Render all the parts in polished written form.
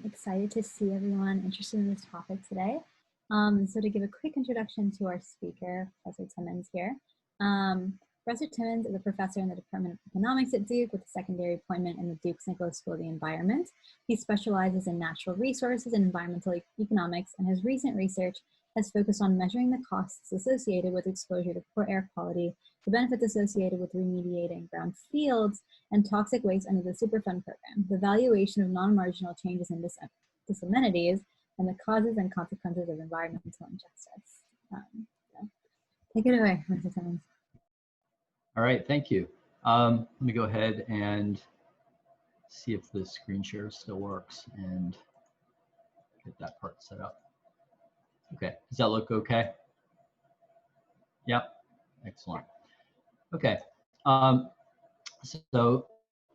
Excited to see everyone interested in this topic today. So to give a quick introduction to our speaker, Professor Timmins here. Professor Timmins is a professor in the Department of Economics at Duke with a secondary appointment in the Duke's Nicholas School of the Environment. He specializes in natural resources and environmental economics, and his recent research has focused on measuring the costs associated with exposure to poor air quality, the benefits associated with remediating brown fields, and toxic waste under the Superfund program, the valuation of non-marginal changes in disamenities, and the causes and consequences of environmental injustice. So take it away, Mr. Timmins. All right, thank you. Let me go ahead and see if the screen share still works and get that part set up. Okay, does that look okay? Yep, excellent. Okay, so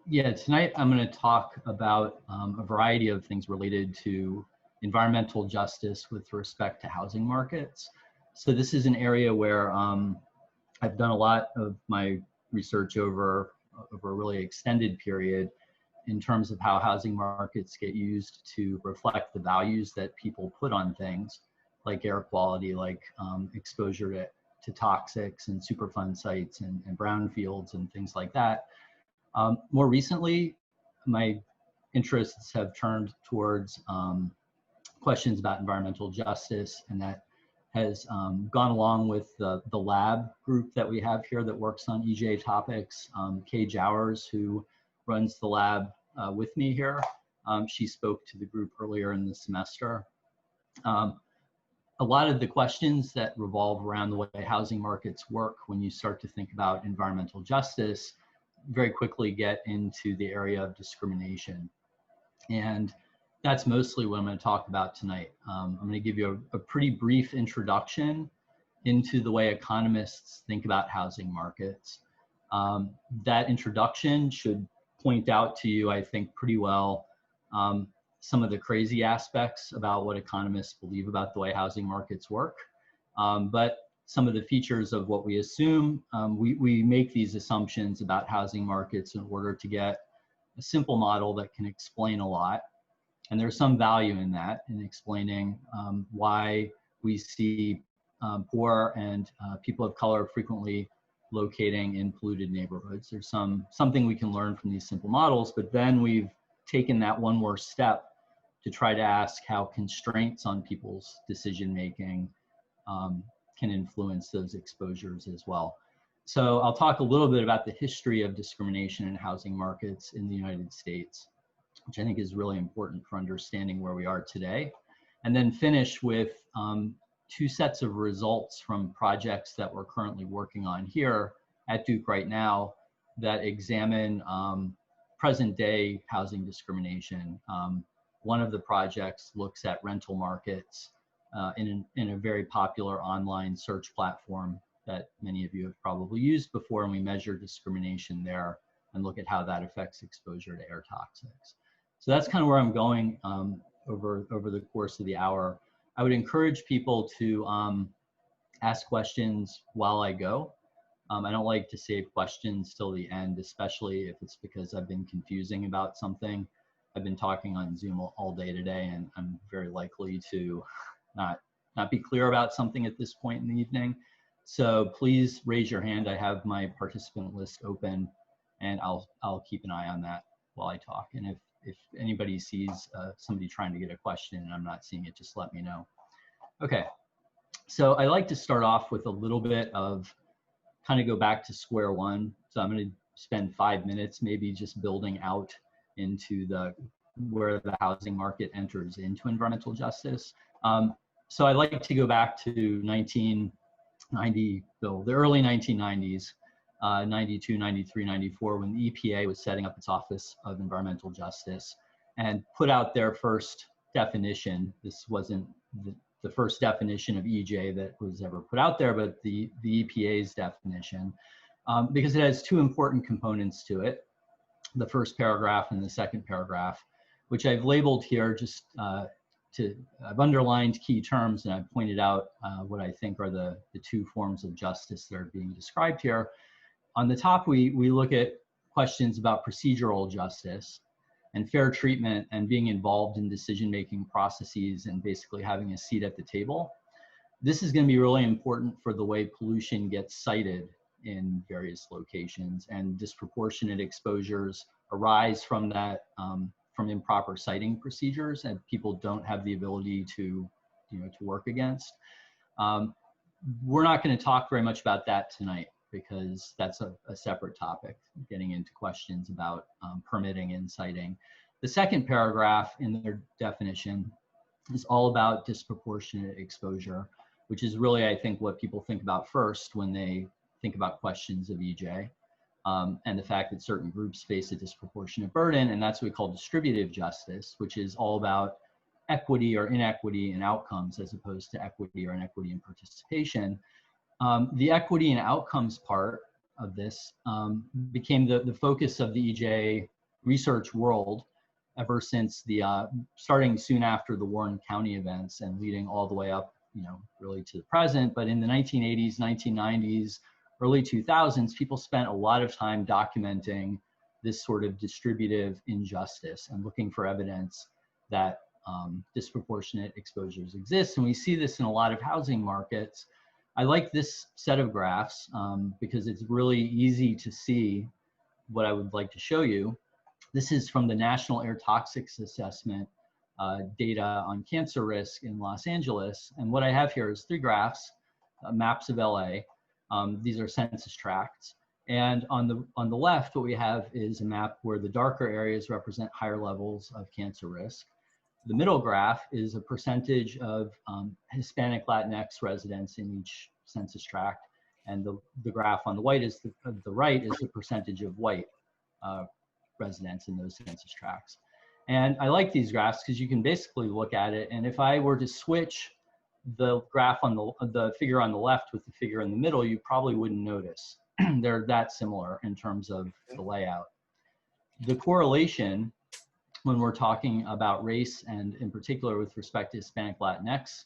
yeah, tonight I'm going to talk about a variety of things related to environmental justice with respect to housing markets. So this is an area where I've done a lot of my research over a really extended period in terms of how housing markets get used to reflect the values that people put on things like air quality, like exposure to toxics and Superfund sites and brownfields and things like that. More recently, my interests have turned towards questions about environmental justice, and that has gone along with the lab group that we have here that works on EJ topics. Kay Jowers, who runs the lab with me here, she spoke to the group earlier in the semester. A lot of the questions that revolve around the way housing markets work when you start to think about environmental justice very quickly get into the area of discrimination. And that's mostly what I'm going to talk about tonight. I'm going to give you a pretty brief introduction into the way economists think about housing markets. That introduction should point out to you, I think, pretty well some of the crazy aspects about what economists believe about the way housing markets work. But some of the features of what we assume, we make these assumptions about housing markets in order to get a simple model that can explain a lot. And there's some value in that, in explaining why we see poor and people of color frequently locating in polluted neighborhoods. There's something we can learn from these simple models, but then we've taken that one more step to try to ask how constraints on people's decision-making can influence those exposures as well. So I'll talk a little bit about the history of discrimination in housing markets in the United States, which I think is really important for understanding where we are today, and then finish with two sets of results from projects that we're currently working on here at Duke right now that examine present day housing discrimination. One of the projects looks at rental markets in a very popular online search platform that many of you have probably used before, and we measure discrimination there and look at how that affects exposure to air toxics. So that's kind of where I'm going over the course of the hour. I would encourage people to ask questions while I go. I don't like to save questions till the end, especially if it's because I've been confusing about something. I've been talking on Zoom all day today, and I'm very likely to not be clear about something at this point in the evening. So please raise your hand. I have my participant list open, and I'll keep an eye on that while I talk. And if anybody sees somebody trying to get a question and I'm not seeing it, just let me know. Okay, so I like to start off with a little bit of kind of go back to square one. So I'm going to spend 5 minutes maybe just building out into where the housing market enters into environmental justice. So I like to go back to 1990, the early 1990s, 92, 93, 94, when the EPA was setting up its Office of Environmental Justice and put out their first definition. This wasn't the first definition of EJ that was ever put out there, but the EPA's definition, because it has two important components to it, the first paragraph and the second paragraph, which I've labeled here just I've underlined key terms, and I've pointed out what I think are the two forms of justice that are being described here. On the top, we look at questions about procedural justice, and fair treatment and being involved in decision-making processes and basically having a seat at the table. This is going to be really important for the way pollution gets cited in various locations, and disproportionate exposures arise from that, from improper citing procedures, and people don't have the ability to, to work against. We're not going to talk very much about that tonight because that's a separate topic, getting into questions about permitting and citing. The second paragraph in their definition is all about disproportionate exposure, which is really, I think, what people think about first when they think about questions of EJ, and the fact that certain groups face a disproportionate burden, and that's what we call distributive justice, which is all about equity or inequity in outcomes as opposed to equity or inequity in participation. The equity and outcomes part of this became the focus of the EJ research world ever since the, starting soon after the Warren County events and leading all the way up, really to the present. But in the 1980s, 1990s, early 2000s, people spent a lot of time documenting this sort of distributive injustice and looking for evidence that disproportionate exposures exist. And we see this in a lot of housing markets. I like this set of graphs because it's really easy to see what I would like to show you. This is from the National Air Toxics Assessment data on cancer risk in Los Angeles. And what I have here is 3 graphs, maps of LA. These are census tracts. And on the left, what we have is a map where the darker areas represent higher levels of cancer risk. The middle graph is a percentage of Hispanic Latinx residents in each census tract. And the graph on the right is the percentage of white residents in those census tracts. And I like these graphs because you can basically look at it. And if I were to switch the graph on the figure on the left with the figure in the middle, you probably wouldn't notice. They're that similar in terms of the layout. The correlation when we're talking about race, and in particular with respect to Hispanic Latinx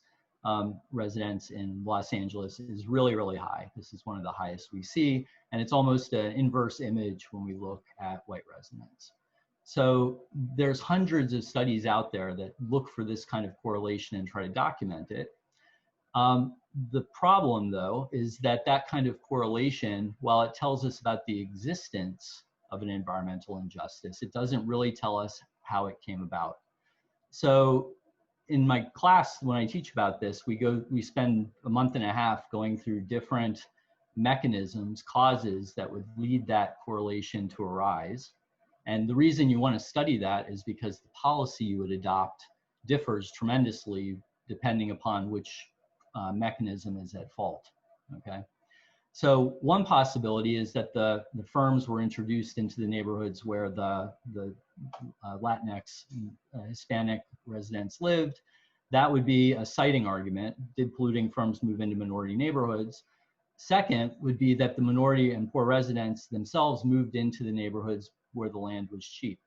residents in Los Angeles, is really, really high. This is one of the highest we see, and it's almost an inverse image when we look at white residents. So there's hundreds of studies out there that look for this kind of correlation and try to document it. The problem, though, is that kind of correlation, while it tells us about the existence of an environmental injustice, it doesn't really tell us how it came about. So in my class, when I teach about this, we spend a month and a half going through different mechanisms, causes that would lead that correlation to arise. And the reason you want to study that is because the policy you would adopt differs tremendously depending upon which mechanism is at fault, okay? So one possibility is that the firms were introduced into the neighborhoods where the Latinx, Hispanic residents lived. That would be a citing argument. Did polluting firms move into minority neighborhoods? Second would be that the minority and poor residents themselves moved into the neighborhoods where the land was cheap,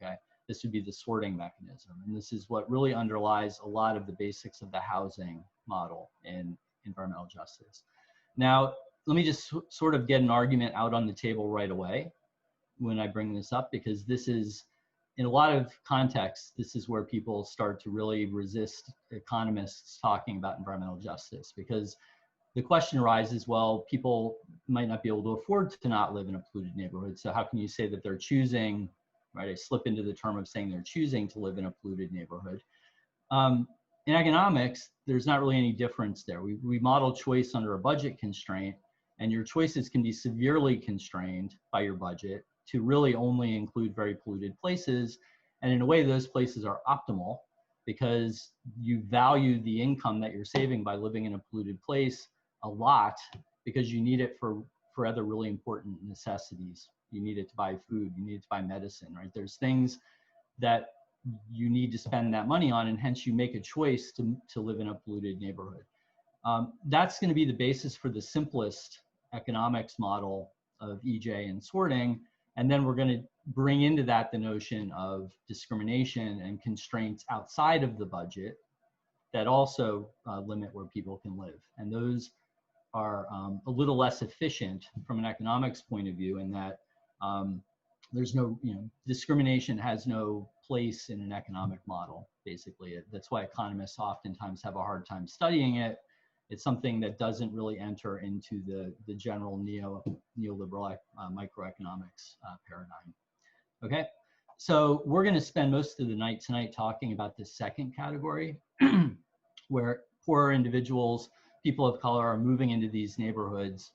okay? This would be the sorting mechanism. And this is what really underlies a lot of the basics of the housing model in environmental justice. Now, let me just sort of get an argument out on the table right away when I bring this up, because this is, in a lot of contexts, this is where people start to really resist economists talking about environmental justice, because the question arises, well, people might not be able to afford to not live in a polluted neighborhood. So how can you say that they're choosing, right? I slip into the term of saying they're choosing to live in a polluted neighborhood. In economics, there's not really any difference there. We model choice under a budget constraint, and your choices can be severely constrained by your budget to really only include very polluted places. And in a way, those places are optimal because you value the income that you're saving by living in a polluted place a lot because you need it for other really important necessities. You need it to buy food, you need it to buy medicine, right? There's things that you need to spend that money on, and hence you make a choice to live in a polluted neighborhood. That's going to be the basis for the simplest economics model of EJ and sorting. And then we're going to bring into that the notion of discrimination and constraints outside of the budget that also limit where people can live. And those are a little less efficient from an economics point of view in that there's no, discrimination has no place in an economic model, basically. That's why economists oftentimes have a hard time studying it. It's something that doesn't really enter into the general neoliberal microeconomics paradigm. Okay, so we're going to spend most of the night tonight talking about the second category, where poor individuals, people of color, are moving into these neighborhoods.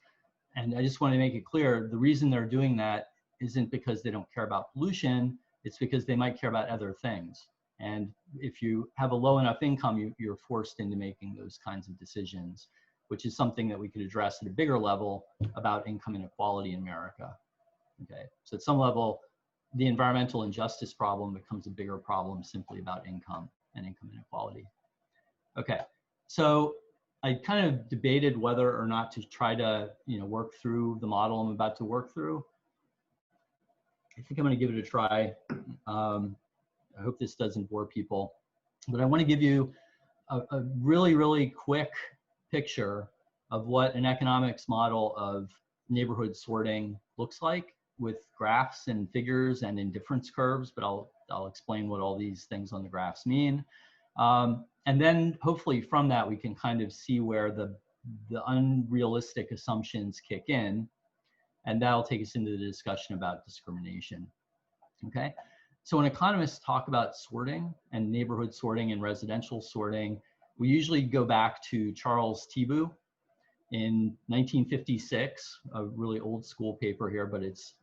And I just want to make it clear, the reason they're doing that isn't because they don't care about pollution, it's because they might care about other things. And if you have a low enough income, you're forced into making those kinds of decisions, which is something that we could address at a bigger level about income inequality in America. Okay, so at some level, the environmental injustice problem becomes a bigger problem simply about income and income inequality. Okay, so I kind of debated whether or not to try to, work through the model I'm about to work through. I think I'm going to give it a try. I hope this doesn't bore people, but I want to give you a really, really quick picture of what an economics model of neighborhood sorting looks like, with graphs and figures and indifference curves, but I'll explain what all these things on the graphs mean. And then hopefully from that, we can kind of see where the unrealistic assumptions kick in, and that'll take us into the discussion about discrimination. Okay, so when economists talk about sorting and neighborhood sorting and residential sorting, we usually go back to Charles Tiebout in 1956, a really old school paper here, but it's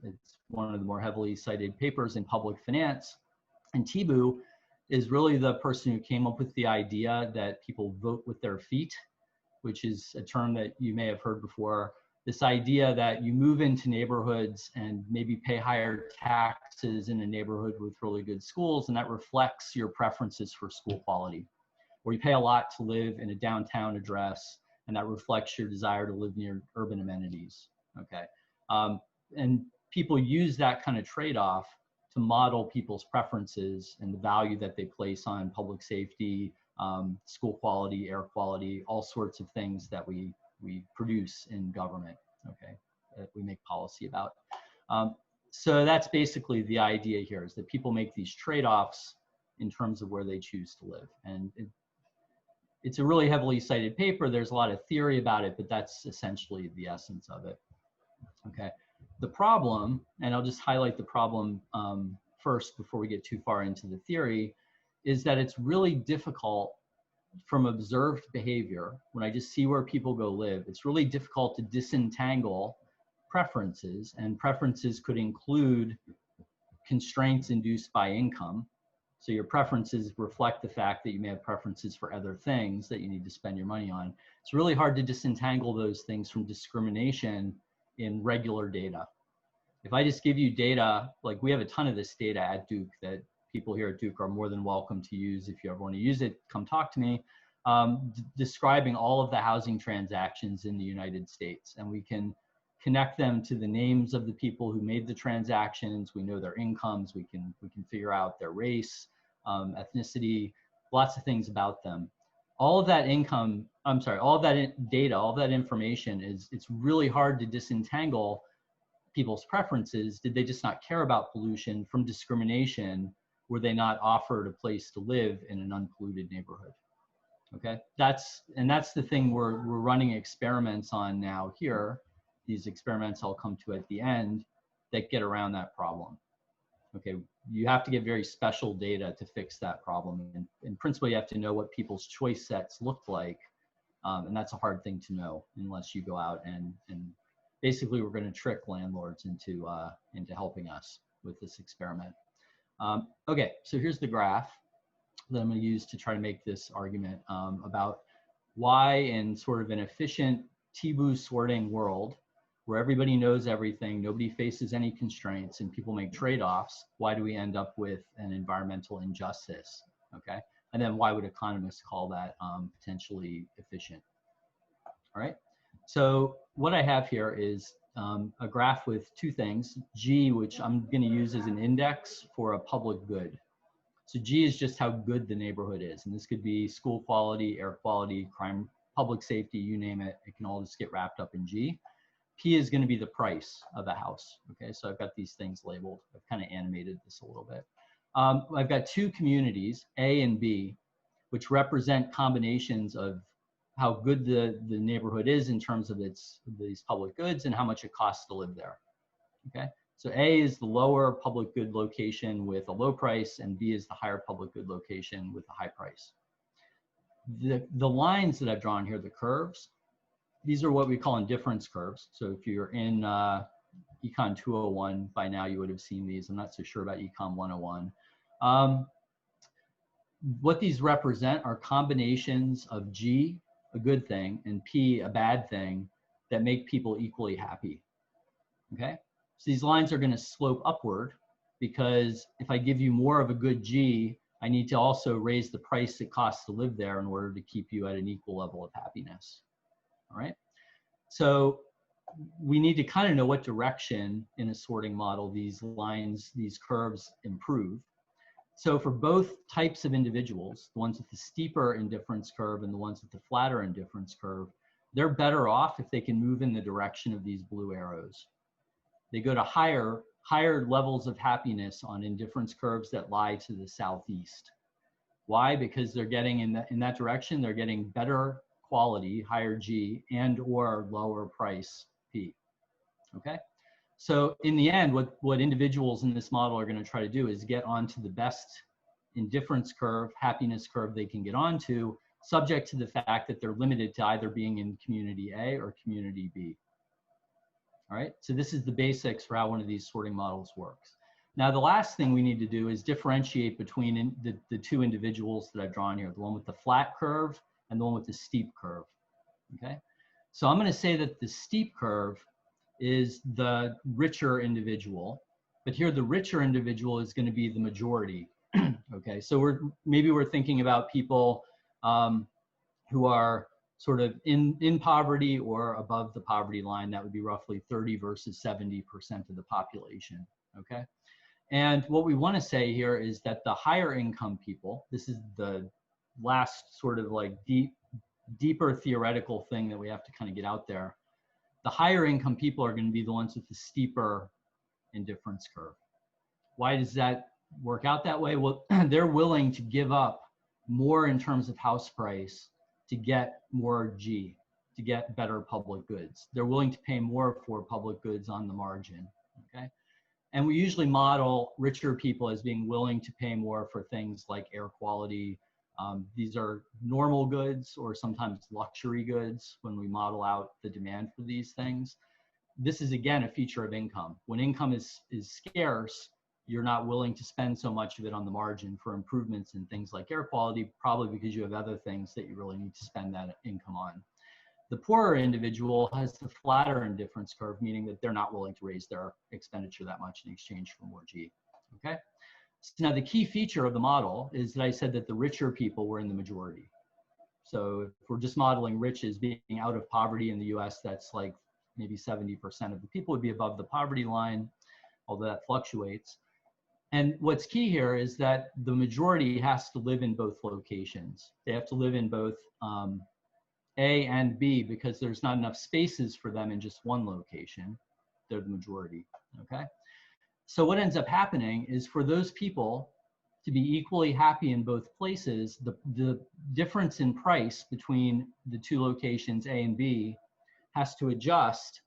one of the more heavily cited papers in public finance. And Tiebout is really the person who came up with the idea that people vote with their feet, which is a term that you may have heard before. This idea that you move into neighborhoods and maybe pay higher taxes in a neighborhood with really good schools, and that reflects your preferences for school quality. Or you pay a lot to live in a downtown address, and that reflects your desire to live near urban amenities. Okay, and people use that kind of trade-off to model people's preferences and the value that they place on public safety, school quality, air quality, all sorts of things that we produce in government, okay, that we make policy about. So that's basically the idea here, is that people make these trade-offs in terms of where they choose to live. And it's a really heavily cited paper. There's a lot of theory about it, but that's essentially the essence of it. Okay, the problem, and I'll just highlight the problem first before we get too far into the theory, is that it's really difficult from observed behavior, when I just see where people go live, it's really difficult to disentangle preferences, and preferences could include constraints induced by income. So your preferences reflect the fact that you may have preferences for other things that you need to spend your money on. It's really hard to disentangle those things from discrimination in regular data. If I just give you data, like we have a ton of this data at Duke that people here at Duke are more than welcome to use. If you ever want to use it, come talk to me, describing all of the housing transactions in the United States. And we can connect them to the names of the people who made the transactions. We know their incomes. We can figure out their race, ethnicity, lots of things about them. All of that all of that data, all of that information it's really hard to disentangle people's preferences. Did they just not care about pollution from discrimination? Were they not offered a place to live in an unpolluted neighborhood? Okay, that's the thing we're running experiments on now here. These experiments I'll come to at the end that get around that problem. Okay, you have to get very special data to fix that problem. And in principle, you have to know what people's choice sets look like. And that's a hard thing to know unless you go out and basically we're going to trick landlords into helping us with this experiment. Okay, so here's the graph that I'm going to use to try to make this argument about why in sort of an efficient Tiebout sorting world where everybody knows everything, nobody faces any constraints, and people make trade-offs, why do we end up with an environmental injustice, okay? And then why would economists call that potentially efficient? All right, so what I have here is a graph with two things, G, which I'm going to use as an index for a public good. So G is just how good the neighborhood is. And this could be school quality, air quality, crime, public safety, you name it. It can all just get wrapped up in G. P is going to be the price of a house. Okay, so I've got these things labeled. I've kind of animated this a little bit. I've got two communities, A and B, which represent combinations of how good the neighborhood is in terms of these public goods and how much it costs to live there. Okay, so A is the lower public good location with a low price, and B is the higher public good location with a high price. The lines that I've drawn here, the curves, these are what we call indifference curves. So if you're in Econ 201, by now you would have seen these. I'm not so sure about Econ 101. What these represent are combinations of G, a good thing, and P, a bad thing, that make people equally happy. Okay? So these lines are going to slope upward because if I give you more of a good G, I need to also raise the price it costs to live there in order to keep you at an equal level of happiness. All right? So we need to kind of know what direction in a sorting model these lines, these curves improve. So for both types of individuals, the ones with the steeper indifference curve and the ones with the flatter indifference curve, they're better off if they can move in the direction of these blue arrows. They go to higher levels of happiness on indifference curves that lie to the southeast. Why? Because they're getting in that direction, they're getting better quality, higher G, and or lower price P. Okay? So in the end, what individuals in this model are going to try to do is get onto the best indifference curve, happiness curve they can get onto, subject to the fact that they're limited to either being in community A or community B. All right, so this is the basics for how one of these sorting models works. Now, the last thing we need to do is differentiate between the two individuals that I've drawn here, the one with the flat curve and the one with the steep curve, okay? So I'm gonna say that the steep curve is the richer individual, but here the richer individual is gonna be the majority, okay? So maybe we're thinking about people who are sort of in poverty or above the poverty line. That would be roughly 30 versus 70% of the population, okay? And what we want to say here is that the higher income people, this is the last sort of like deeper theoretical thing that we have to kind of get out there. The higher income people are going to be the ones with the steeper indifference curve. Why does that work out that way? Well, they're willing to give up more in terms of house price to get more G, to get better public goods. They're willing to pay more for public goods on the margin, okay? And we usually model richer people as being willing to pay more for things like air quality. These are normal goods or sometimes luxury goods when we model out the demand for these things. This is, again, a feature of income. When income is scarce, you're not willing to spend so much of it on the margin for improvements in things like air quality, probably because you have other things that you really need to spend that income on. The poorer individual has the flatter indifference curve, meaning that they're not willing to raise their expenditure that much in exchange for more G, okay? So now the key feature of the model is that I said that the richer people were in the majority. So if we're just modeling rich as being out of poverty in the US, that's like maybe 70% of the people would be above the poverty line, although that fluctuates. And what's key here is that the majority has to live in both locations. They have to live in both A and B because there's not enough spaces for them in just one location. They're the majority, okay? So what ends up happening is for those people to be equally happy in both places, the difference in price between the two locations A and B has to adjust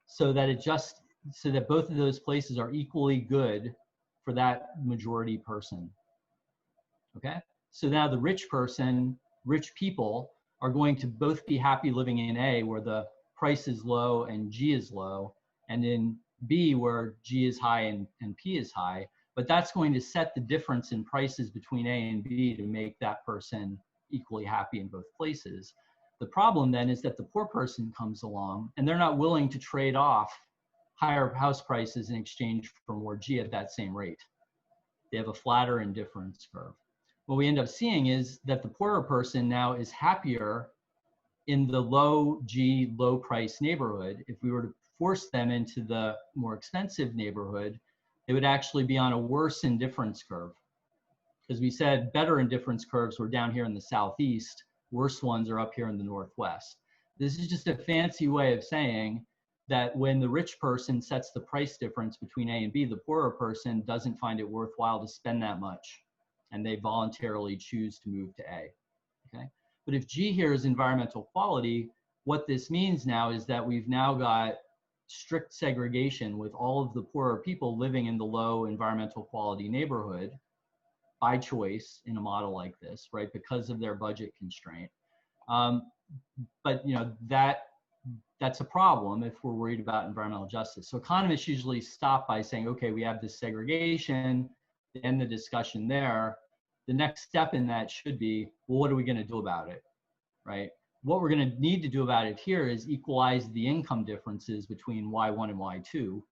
so that both of those places are equally good for that majority person, okay? So now the rich people are going to both be happy living in A where the price is low and G is low, and in B where G is high and P is high, but that's going to set the difference in prices between A and B to make that person equally happy in both places. The problem then is that the poor person comes along and they're not willing to trade off higher house prices in exchange for more G at that same rate. They have a flatter indifference curve. What we end up seeing is that the poorer person now is happier in the low G, low price neighborhood. If we were to force them into the more expensive neighborhood, they would actually be on a worse indifference curve. Because we said better indifference curves were down here in the southeast, worse ones are up here in the northwest. This is just a fancy way of saying that when the rich person sets the price difference between A and B, the poorer person doesn't find it worthwhile to spend that much, and they voluntarily choose to move to A. Okay? But if G here is environmental quality, what this means now is that we've now got strict segregation with all of the poorer people living in the low environmental quality neighborhood by choice in a model like this, right? Because of their budget constraint. But you know, that's a problem if we're worried about environmental justice. So economists usually stop by saying, okay, we have this segregation, end the discussion there. The next step in that should be, well, what are we going to do about it, right? What we're going to need to do about it here is equalize the income differences between Y1 and Y2.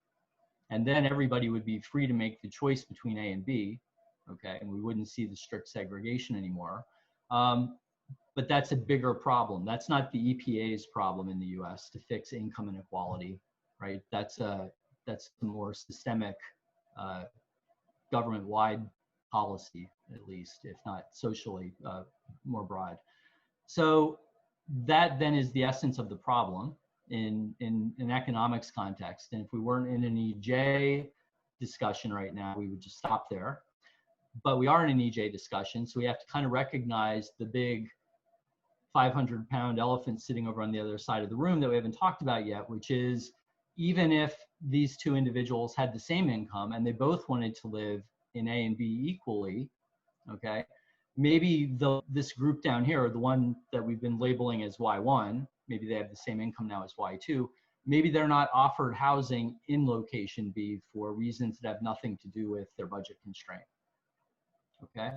And then everybody would be free to make the choice between A and B, okay? And we wouldn't see the strict segregation anymore. But that's a bigger problem. That's not the EPA's problem in the US to fix income inequality, right? That's a more systemic government-wide policy, at least, if not socially more broad. So that then is the essence of the problem in an economics context. And if we weren't in an EJ discussion right now, we would just stop there. But we are in an EJ discussion, so we have to kind of recognize the big 500-pound elephant sitting over on the other side of the room that we haven't talked about yet, which is even if these two individuals had the same income and they both wanted to live in A and B equally, okay, maybe this group down here, the one that we've been labeling as Y1, maybe they have the same income now as Y2, maybe they're not offered housing in location B for reasons that have nothing to do with their budget constraint, okay?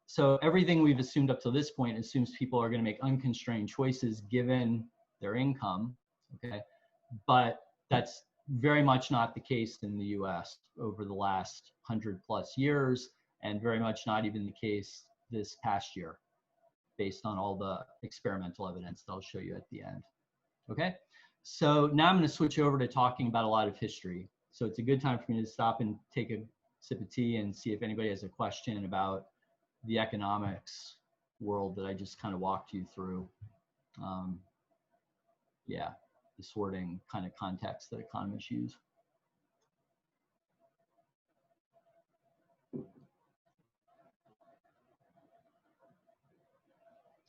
So everything we've assumed up to this point assumes people are going to make unconstrained choices given their income, okay? But that's very much not the case in the US over the last 100+ years, and very much not even the case this past year, based on all the experimental evidence that I'll show you at the end, okay? So now I'm going to switch over to talking about a lot of history. So it's a good time for me to stop and take a sip of tea and see if anybody has a question about the economics world that I just kind of walked you through. Yeah, the sorting kind of context that economists use.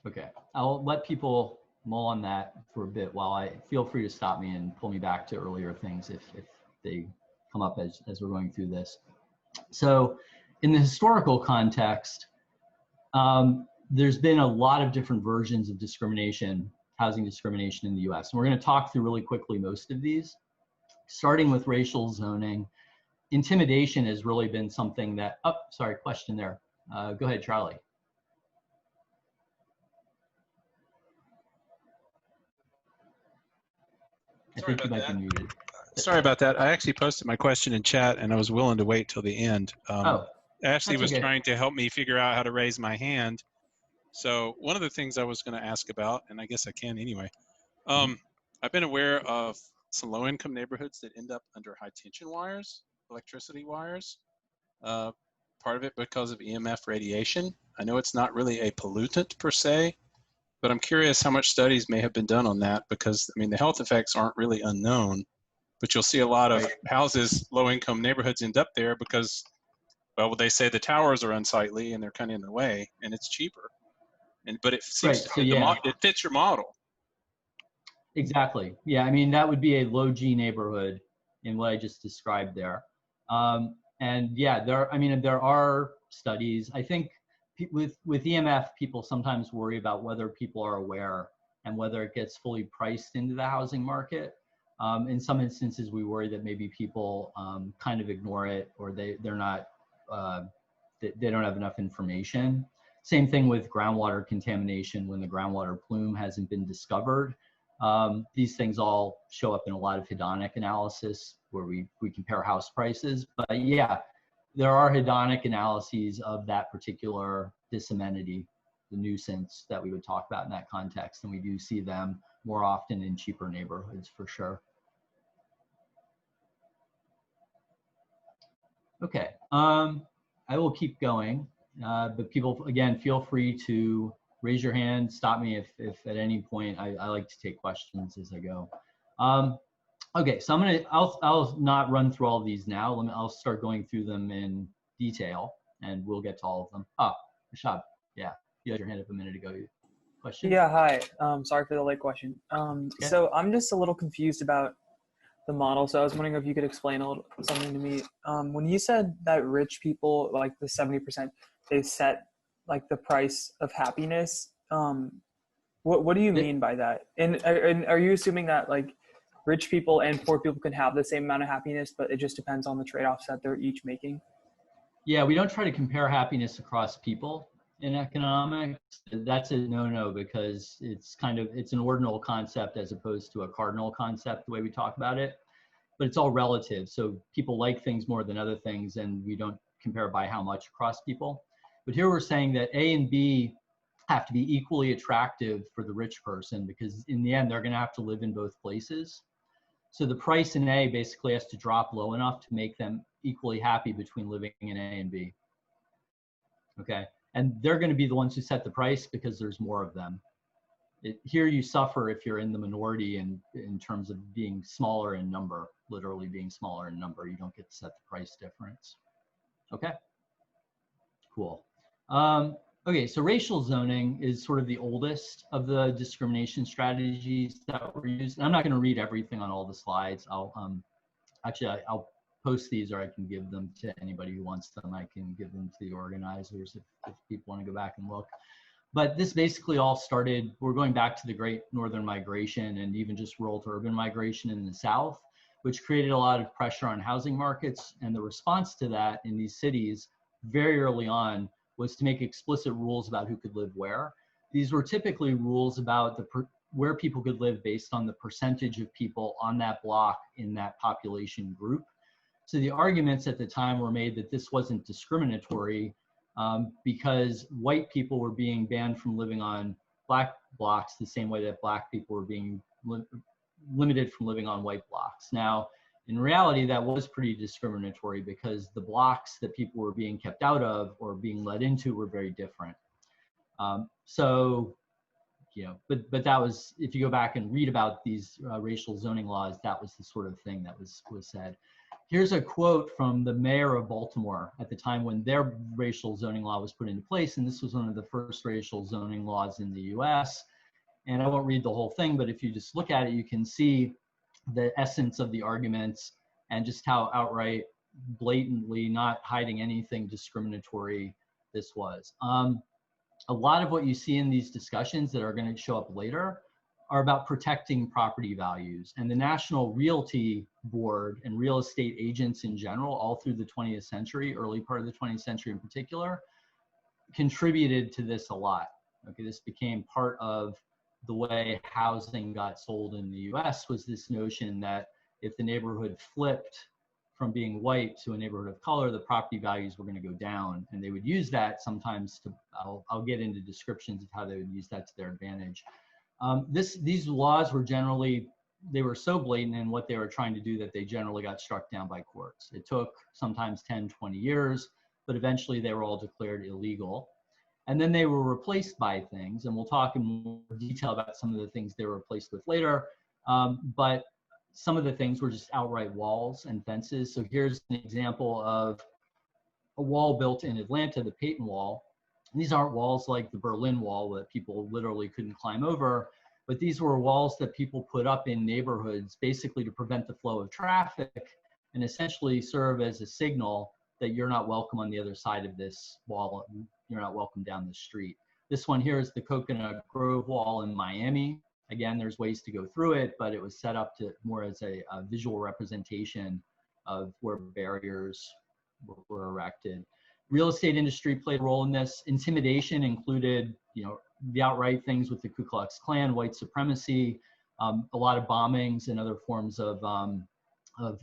Okay, I'll let people mull on that for a bit while I feel free to stop me and pull me back to earlier things if they come up as we're going through this. So in the historical context, there's been a lot of different versions of discrimination, housing discrimination in the US. And we're going to talk through really quickly most of these, starting with racial zoning. Intimidation has really been something that, oh, sorry, question there. Go ahead, Charlie. I think you might be muted. Sorry about that. I actually posted my question in chat and I was willing to wait till the end. Ashley was trying to help me figure out how to raise my hand. So one of the things I was going to ask about, and I guess I can anyway, I've been aware of some low-income neighborhoods that end up under high-tension wires, electricity wires, part of it because of EMF radiation. I know it's not really a pollutant per se, but I'm curious how much studies may have been done on that because, I mean, the health effects aren't really unknown, but you'll see a lot of houses, low-income neighborhoods end up there because, well, they say the towers are unsightly and they're kind of in the way, and it's cheaper. But it seems it fits your model. Exactly. Yeah, I mean, that would be a low G neighborhood in what I just described there. And yeah, there are studies. I think with EMF, people sometimes worry about whether people are aware and whether it gets fully priced into the housing market. In some instances, we worry that maybe people kind of ignore it or they don't have enough information. Same thing with groundwater contamination when the groundwater plume hasn't been discovered. These things all show up in a lot of hedonic analysis where we compare house prices. But yeah, there are hedonic analyses of that particular disamenity, the nuisance that we would talk about in that context. And we do see them more often in cheaper neighborhoods for sure. Okay, I will keep going. But people, again, feel free to raise your hand, stop me if at any point I like to take questions as I go. Okay, so I'll not run through all of these now. I'll start going through them in detail, and we'll get to all of them. Rashad, yeah, you had your hand up a minute ago. Question? Yeah, hi. Sorry for the late question. Okay. So I'm just a little confused about the model. So I was wondering if you could explain something to me. When you said that rich people, like the 70%, they set like the price of happiness. What do you mean by that? And are you assuming that like rich people and poor people can have the same amount of happiness, but it just depends on the trade-offs that they're each making? Yeah, we don't try to compare happiness across people in economics. That's a no-no because it's an ordinal concept as opposed to a cardinal concept, the way we talk about it. But it's all relative. So people like things more than other things, and we don't compare by how much across people. But here we're saying that A and B have to be equally attractive for the rich person, because in the end, they're going to have to live in both places. So the price in A basically has to drop low enough to make them equally happy between living in A and B. Okay. And they're going to be the ones who set the price because there's more of them. Here you suffer if you're in the minority in terms of being smaller in number, literally being smaller in number. You don't get to set the price difference. Okay. Cool. Okay, so racial zoning is sort of the oldest of the discrimination strategies that were used. And I'm not going to read everything on all the slides. I'll post these, or I can give them to anybody who wants them. I can give them to the organizers if people want to go back and look. But this basically all started, we're going back to the Great Northern Migration and even just rural to urban migration in the South, which created a lot of pressure on housing markets. And the response to that in these cities very early on was to make explicit rules about who could live where. These were typically rules about where people could live based on the percentage of people on that block in that population group. So the arguments at the time were made that this wasn't discriminatory because white people were being banned from living on black blocks the same way that black people were being limited from living on white blocks. Now, in reality, that was pretty discriminatory because the blocks that people were being kept out of or being let into were very different. But that was, if you go back and read about these racial zoning laws, that was the sort of thing that was said. Here's a quote from the mayor of Baltimore at the time when their racial zoning law was put into place, and this was one of the first racial zoning laws in the US. And I won't read the whole thing, but if you just look at it, you can see the essence of the arguments and just how outright, blatantly not hiding anything discriminatory this was. A lot of what you see in these discussions that are going to show up later are about protecting property values. And the National Realty Board and real estate agents in general, all through the 20th century, early part of the 20th century in particular, contributed to this a lot. Okay, this became part of the way housing got sold in the US, was this notion that if the neighborhood flipped from being white to a neighborhood of color, the property values were going to go down. And they would use that sometimes to, I'll get into descriptions of how they would use that to their advantage. These laws were generally, they were so blatant in what they were trying to do that they generally got struck down by courts. It took sometimes 10, 20 years, but eventually they were all declared illegal. And then they were replaced by things, and we'll talk in more detail about some of the things they were replaced with later. But some of the things were just outright walls and fences. So here's an example of a wall built in Atlanta, the Peyton Wall. And these aren't walls like the Berlin Wall that people literally couldn't climb over, but these were walls that people put up in neighborhoods basically to prevent the flow of traffic and essentially serve as a signal that you're not welcome on the other side of this wall. You're not welcome down the street. This one here is the Coconut Grove Wall in Miami. Again, there's ways to go through it, but it was set up to more as a visual representation of where barriers were erected. Real estate industry played a role in this. Intimidation included, the outright things with the Ku Klux Klan, white supremacy, a lot of bombings and other forms of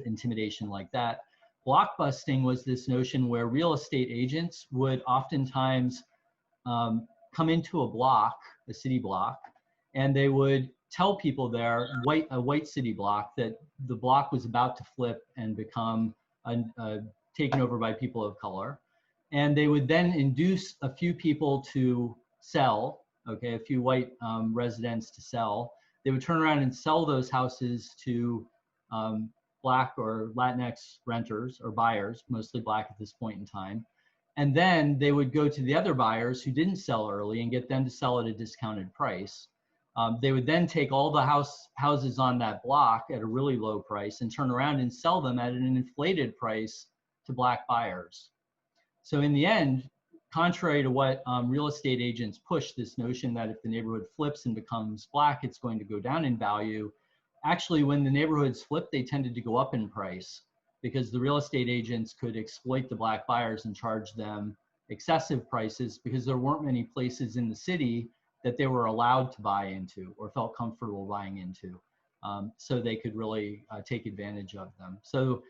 intimidation like that. Blockbusting was this notion where real estate agents would oftentimes come into a block, a city block, and they would tell people there, a white city block, that the block was about to flip and become taken over by people of color. And they would then induce a few people to sell, okay, a few white residents to sell. They would turn around and sell those houses to Black or Latinx renters or buyers, mostly Black at this point in time. And then they would go to the other buyers who didn't sell early and get them to sell at a discounted price. They would then take all the houses on that block at a really low price and turn around and sell them at an inflated price to Black buyers. So in the end, contrary to what real estate agents push, this notion that if the neighborhood flips and becomes Black, it's going to go down in value. Actually, when the neighborhoods flipped, they tended to go up in price because the real estate agents could exploit the Black buyers and charge them excessive prices because there weren't many places in the city that they were allowed to buy into or felt comfortable buying into. So they could really take advantage of them. So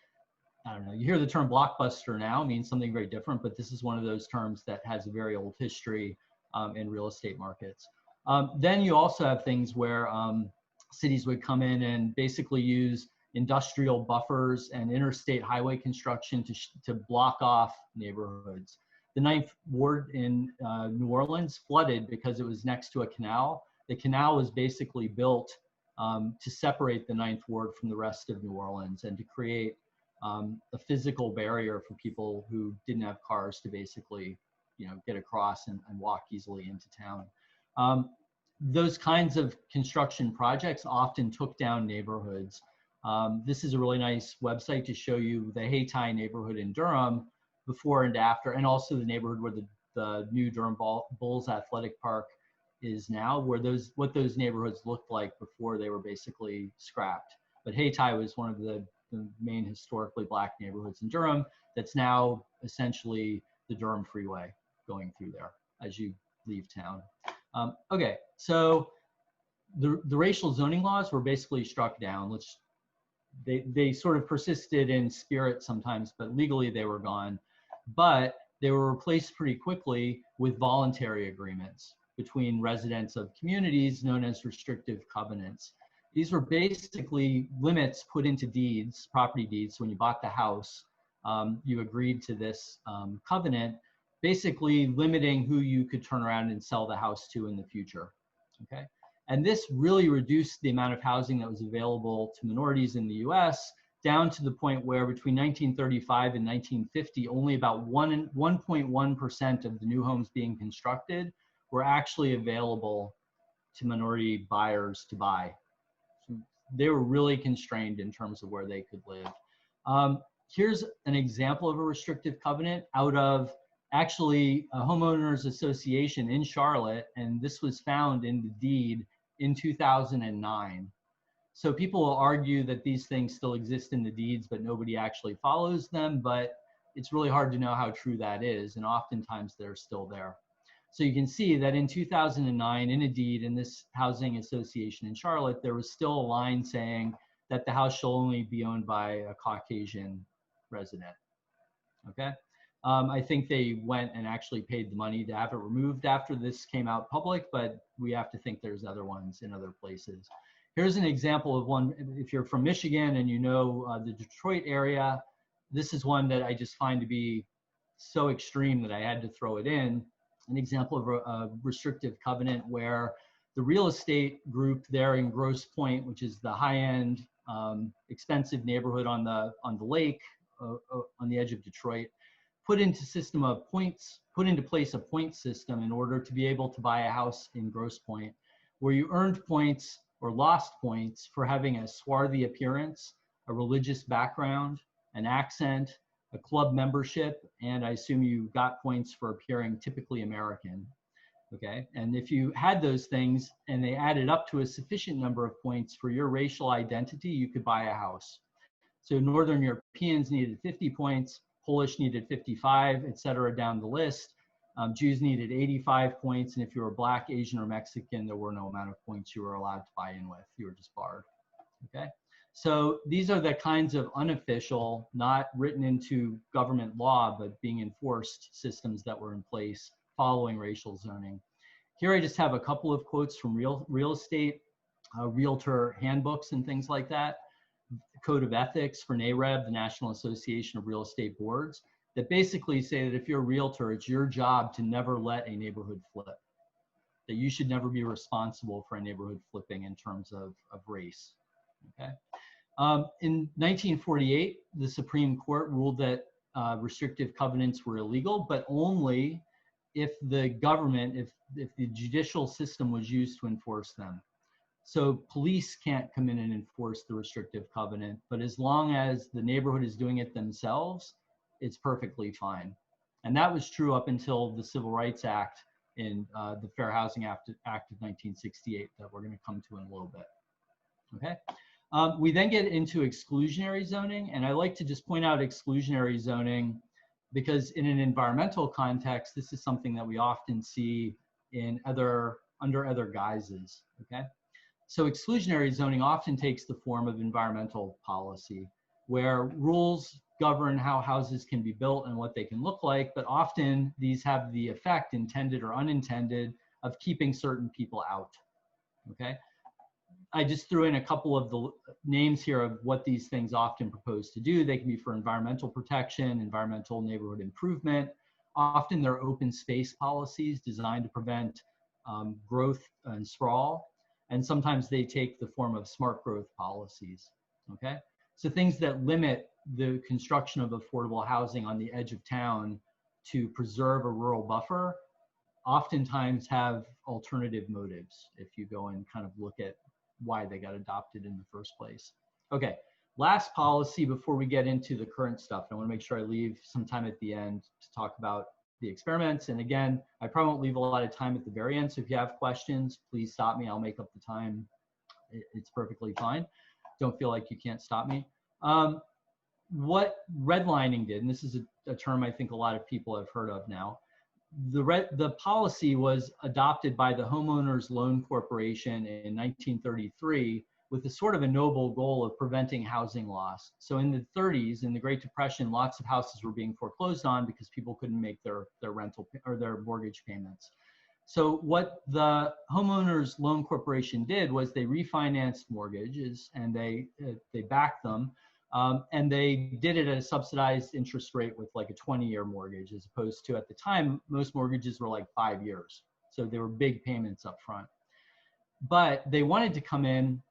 I don't know, you hear the term blockbuster now, means something very different, but this is one of those terms that has a very old history in real estate markets. Then you also have things where cities would come in and basically use industrial buffers and interstate highway construction to block off neighborhoods. The 9th Ward in New Orleans flooded because it was next to a canal. The canal was basically built to separate the 9th Ward from the rest of New Orleans and to create a physical barrier for people who didn't have cars to basically, get across and walk easily into town. Those kinds of construction projects often took down neighborhoods. This is a really nice website to show you the Hayti neighborhood in Durham before and after, and also the neighborhood where the new Durham Bulls Athletic Park is now, where what those neighborhoods looked like before they were basically scrapped. But Hayti was one of the main historically Black neighborhoods in Durham that's now essentially the Durham Freeway going through there as you leave town. Okay, so the racial zoning laws were basically struck down. They sort of persisted in spirit sometimes, but legally they were gone. But they were replaced pretty quickly with voluntary agreements between residents of communities known as restrictive covenants. These were basically limits put into deeds, property deeds. When you bought the house, you agreed to this covenant, basically limiting who you could turn around and sell the house to in the future, okay? And this really reduced the amount of housing that was available to minorities in the US down to the point where between 1935 and 1950, only about 1.1% of the new homes being constructed were actually available to minority buyers to buy. So they were really constrained in terms of where they could live. Here's an example of a restrictive covenant out of actually a homeowners association in Charlotte, and this was found in the deed in 2009. So people will argue that these things still exist in the deeds, but nobody actually follows them, but it's really hard to know how true that is, and oftentimes they're still there. So you can see that in 2009, in a deed in this housing association in Charlotte, there was still a line saying that the house shall only be owned by a Caucasian resident, okay? I think they went and actually paid the money to have it removed after this came out public, but we have to think there's other ones in other places. Here's an example of one. If you're from Michigan and you know the Detroit area, this is one that I just find to be so extreme that I had to throw it in. An example of a restrictive covenant where the real estate group there in Grosse Pointe, which is the high-end, expensive neighborhood on the lake on the edge of Detroit, put into place a point system in order to be able to buy a house in Grosse Pointe, where you earned points or lost points for having a swarthy appearance, a religious background, an accent, a club membership, and I assume you got points for appearing typically American, okay? And if you had those things and they added up to a sufficient number of points for your racial identity, you could buy a house. So Northern Europeans needed 50 points, Polish needed 55, et cetera, down the list. Jews needed 85 points, and if you were Black, Asian, or Mexican, there were no amount of points you were allowed to buy in with. You were just barred, okay? So these are the kinds of unofficial, not written into government law, but being enforced systems that were in place following racial zoning. Here I just have a couple of quotes from real estate, realtor handbooks and things like that. Code of Ethics for NAREB, the National Association of Real Estate Boards, that basically say that if you're a realtor, it's your job to never let a neighborhood flip, that you should never be responsible for a neighborhood flipping in terms of race, okay? In 1948, the Supreme Court ruled that restrictive covenants were illegal, but only if the government, if the judicial system was used to enforce them. So police can't come in and enforce the restrictive covenant, but as long as the neighborhood is doing it themselves, it's perfectly fine. And that was true up until the Civil Rights Act in the Fair Housing Act of 1968 that we're going to come to in a little bit. Okay. We then get into exclusionary zoning, and I like to just point out exclusionary zoning because in an environmental context, this is something that we often see in under other guises. Okay. So exclusionary zoning often takes the form of environmental policy, where rules govern how houses can be built and what they can look like, but often these have the effect, intended or unintended, of keeping certain people out. Okay. I just threw in a couple of the names here of what these things often propose to do. They can be for environmental protection, environmental neighborhood improvement. Often they're open space policies designed to prevent growth and sprawl. And sometimes they take the form of smart growth policies, okay? So things that limit the construction of affordable housing on the edge of town to preserve a rural buffer oftentimes have alternative motives if you go and kind of look at why they got adopted in the first place. Okay, last policy before we get into the current stuff. I want to make sure I leave some time at the end to talk about the experiments. And again, I probably won't leave a lot of time at the very end. So if you have questions, please stop me. I'll make up the time. It's perfectly fine. Don't feel like you can't stop me. What redlining did, and this is a term I think a lot of people have heard of now, the policy was adopted by the Homeowners Loan Corporation in 1933 with a sort of a noble goal of preventing housing loss. So in the 30s, in the Great Depression, lots of houses were being foreclosed on because people couldn't make their rental or their mortgage payments. So what the Homeowners Loan Corporation did was they refinanced mortgages and they backed them. And they did it at a subsidized interest rate with like a 20-year mortgage, as opposed to, at the time, most mortgages were like 5 years. So they were big payments up front. But they wanted to come in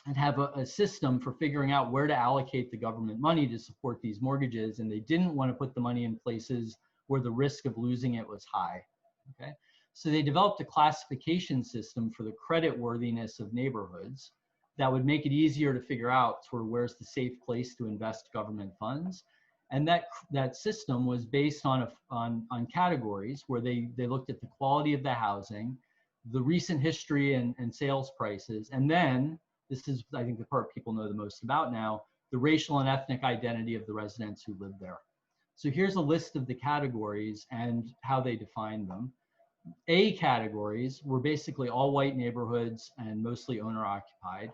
and have a system for figuring out where to allocate the government money to support these mortgages. And they didn't want to put the money in places where the risk of losing it was high. Okay? So they developed a classification system for the creditworthiness of neighborhoods that would make it easier to figure out sort of where's the safe place to invest government funds. And that system was based on categories where they looked at the quality of the housing, the recent history and sales prices, and then, this is, I think, the part people know the most about now, the racial and ethnic identity of the residents who live there. So here's a list of the categories and how they defined them. A categories were basically all white neighborhoods and mostly owner-occupied.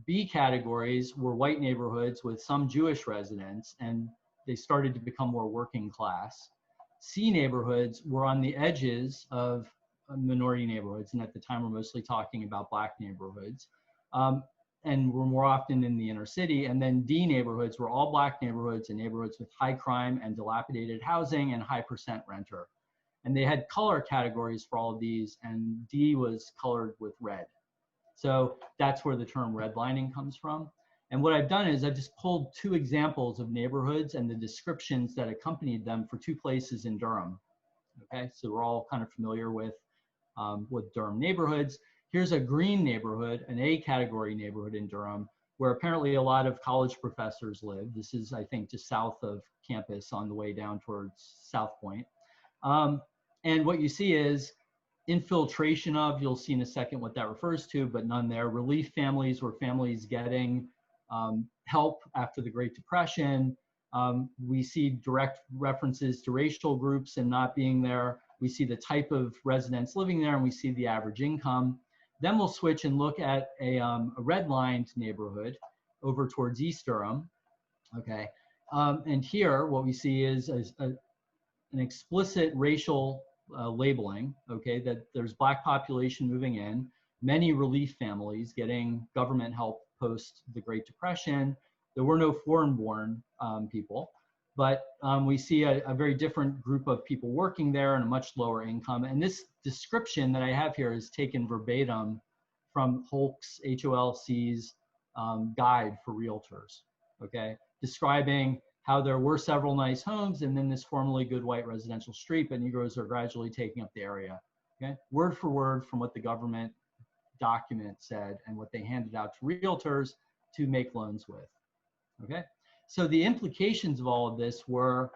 B categories were white neighborhoods with some Jewish residents, and they started to become more working class. C neighborhoods were on the edges of minority neighborhoods, and at the time we're mostly talking about Black neighborhoods, and were more often in the inner city. And then D neighborhoods were all Black neighborhoods and neighborhoods with high crime and dilapidated housing and high percent renter. And they had color categories for all of these, and D was colored with red. So that's where the term redlining comes from. And what I've done is I've just pulled two examples of neighborhoods and the descriptions that accompanied them for two places in Durham. Okay, so we're all kind of familiar with Durham neighborhoods. Here's a green neighborhood, an A category neighborhood in Durham, where apparently a lot of college professors live. This is, I think, just south of campus on the way down towards South Point. And what you see is infiltration of, you'll see in a second what that refers to, but none there. Relief families were families getting help after the Great Depression. We see direct references to racial groups and not being there. We see the type of residents living there, and we see the average income. Then we'll switch and look at a redlined neighborhood over towards East Durham. Okay, and here what we see is an explicit racial labeling, okay, that there's Black population moving in, many relief families getting government help post the Great Depression. There were no foreign-born people, but we see a very different group of people working there and a much lower income. And this description that I have here is taken verbatim from Holk's, HOLC's guide for realtors, okay? Describing how there were several nice homes and then this formerly good white residential street, but Negroes are gradually taking up the area, okay? Word for word from what the government document said and what they handed out to realtors to make loans with, okay? So the implications of all of this were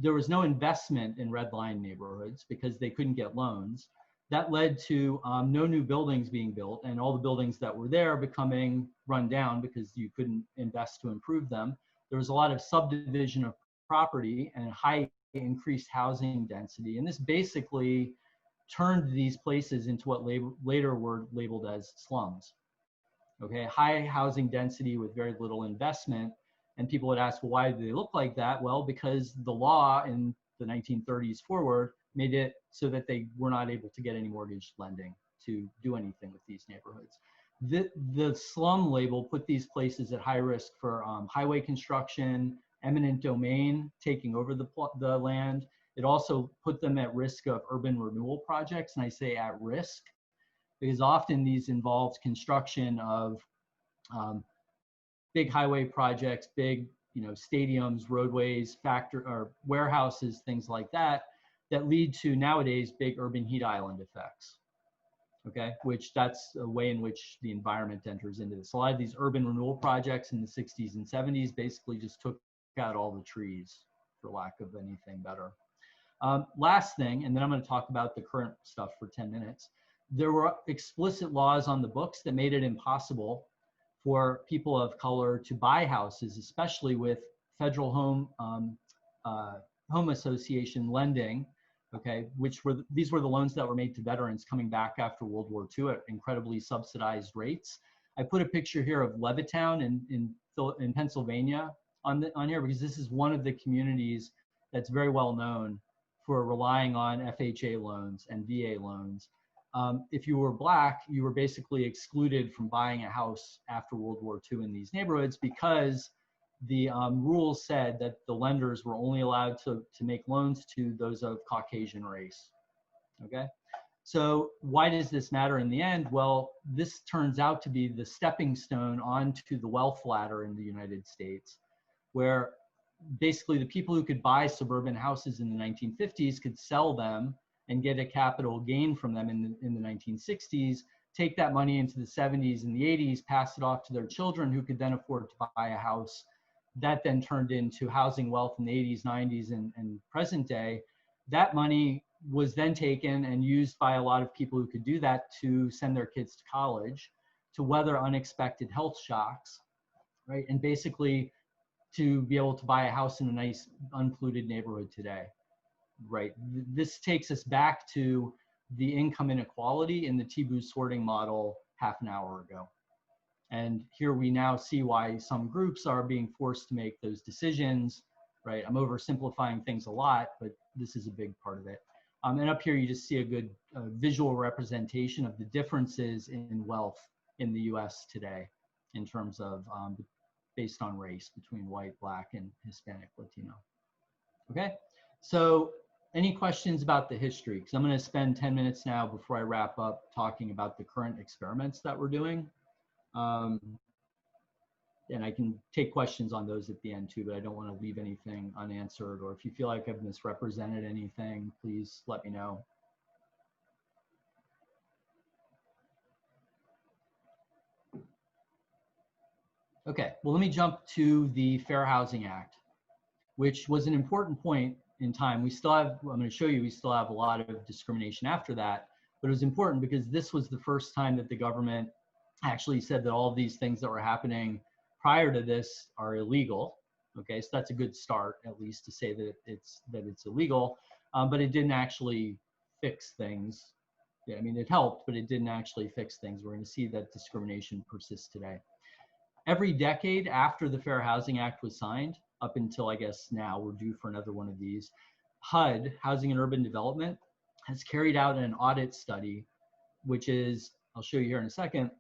there was no investment in red line neighborhoods because they couldn't get loans. That led to no new buildings being built and all the buildings that were there becoming run down because you couldn't invest to improve them. There was a lot of subdivision of property and high increased housing density. And this basically turned these places into what later were labeled as slums. Okay, high housing density with very little investment. And people would ask, well, why do they look like that? Well, because the law in the 1930s forward made it so that they were not able to get any mortgage lending to do anything with these neighborhoods. The slum label put these places at high risk for highway construction, eminent domain taking over the land. It also put them at risk of urban renewal projects, and I say at risk because often these involved construction of big highway projects, big stadiums, roadways, or warehouses, things like that, that lead to nowadays big urban heat island effects. Okay, which that's a way in which the environment enters into this. A lot of these urban renewal projects in the 60s and 70s basically just took out all the trees for lack of anything better. Last thing, and then I'm going to talk about the current stuff for 10 minutes. There were explicit laws on the books that made it impossible for people of color to buy houses, especially with federal home association lending. Okay, these were the loans that were made to veterans coming back after World War II at incredibly subsidized rates. I put a picture here of Levittown in Pennsylvania on here because this is one of the communities that's very well known for relying on FHA loans and VA loans. If you were Black, you were basically excluded from buying a house after World War II in these neighborhoods because the rules said that the lenders were only allowed to make loans to those of Caucasian race, okay? So why does this matter in the end? Well, this turns out to be the stepping stone onto the wealth ladder in the United States, where basically the people who could buy suburban houses in the 1950s could sell them and get a capital gain from them in the 1960s, take that money into the 70s and the 80s, pass it off to their children who could then afford to buy a house. That then turned into housing wealth in the 80s, 90s, and present day. That money was then taken and used by a lot of people who could do that to send their kids to college, to weather unexpected health shocks, right? And basically to be able to buy a house in a nice unpolluted neighborhood today, right? This takes us back to the income inequality in the T-Boo sorting model half an hour ago. And here we now see why some groups are being forced to make those decisions, right? I'm oversimplifying things a lot, but this is a big part of it. And up here, you just see a good visual representation of the differences in wealth in the US today in terms of based on race between white, Black, and Hispanic, Latino. Okay, so any questions about the history? Because I'm going to spend 10 minutes now before I wrap up talking about the current experiments that we're doing. And I can take questions on those at the end too, but I don't want to leave anything unanswered, or if you feel like I've misrepresented anything, please let me know. Okay, well, let me jump to the Fair Housing Act, which was an important point in time. We still have, I'm going to show you, we still have a lot of discrimination after that, but it was important because this was the first time that the government actually said that all of these things that were happening prior to this are illegal. Okay, so that's a good start, at least, to say that it's illegal, but it didn't actually fix things. Yeah, I mean, it helped, but it didn't actually fix things. We're going to see that discrimination persists today. Every decade after the Fair Housing Act was signed, up until I guess now, we're due for another one of these, HUD, Housing and Urban Development, has carried out an audit study, which is, I'll show you here in a second.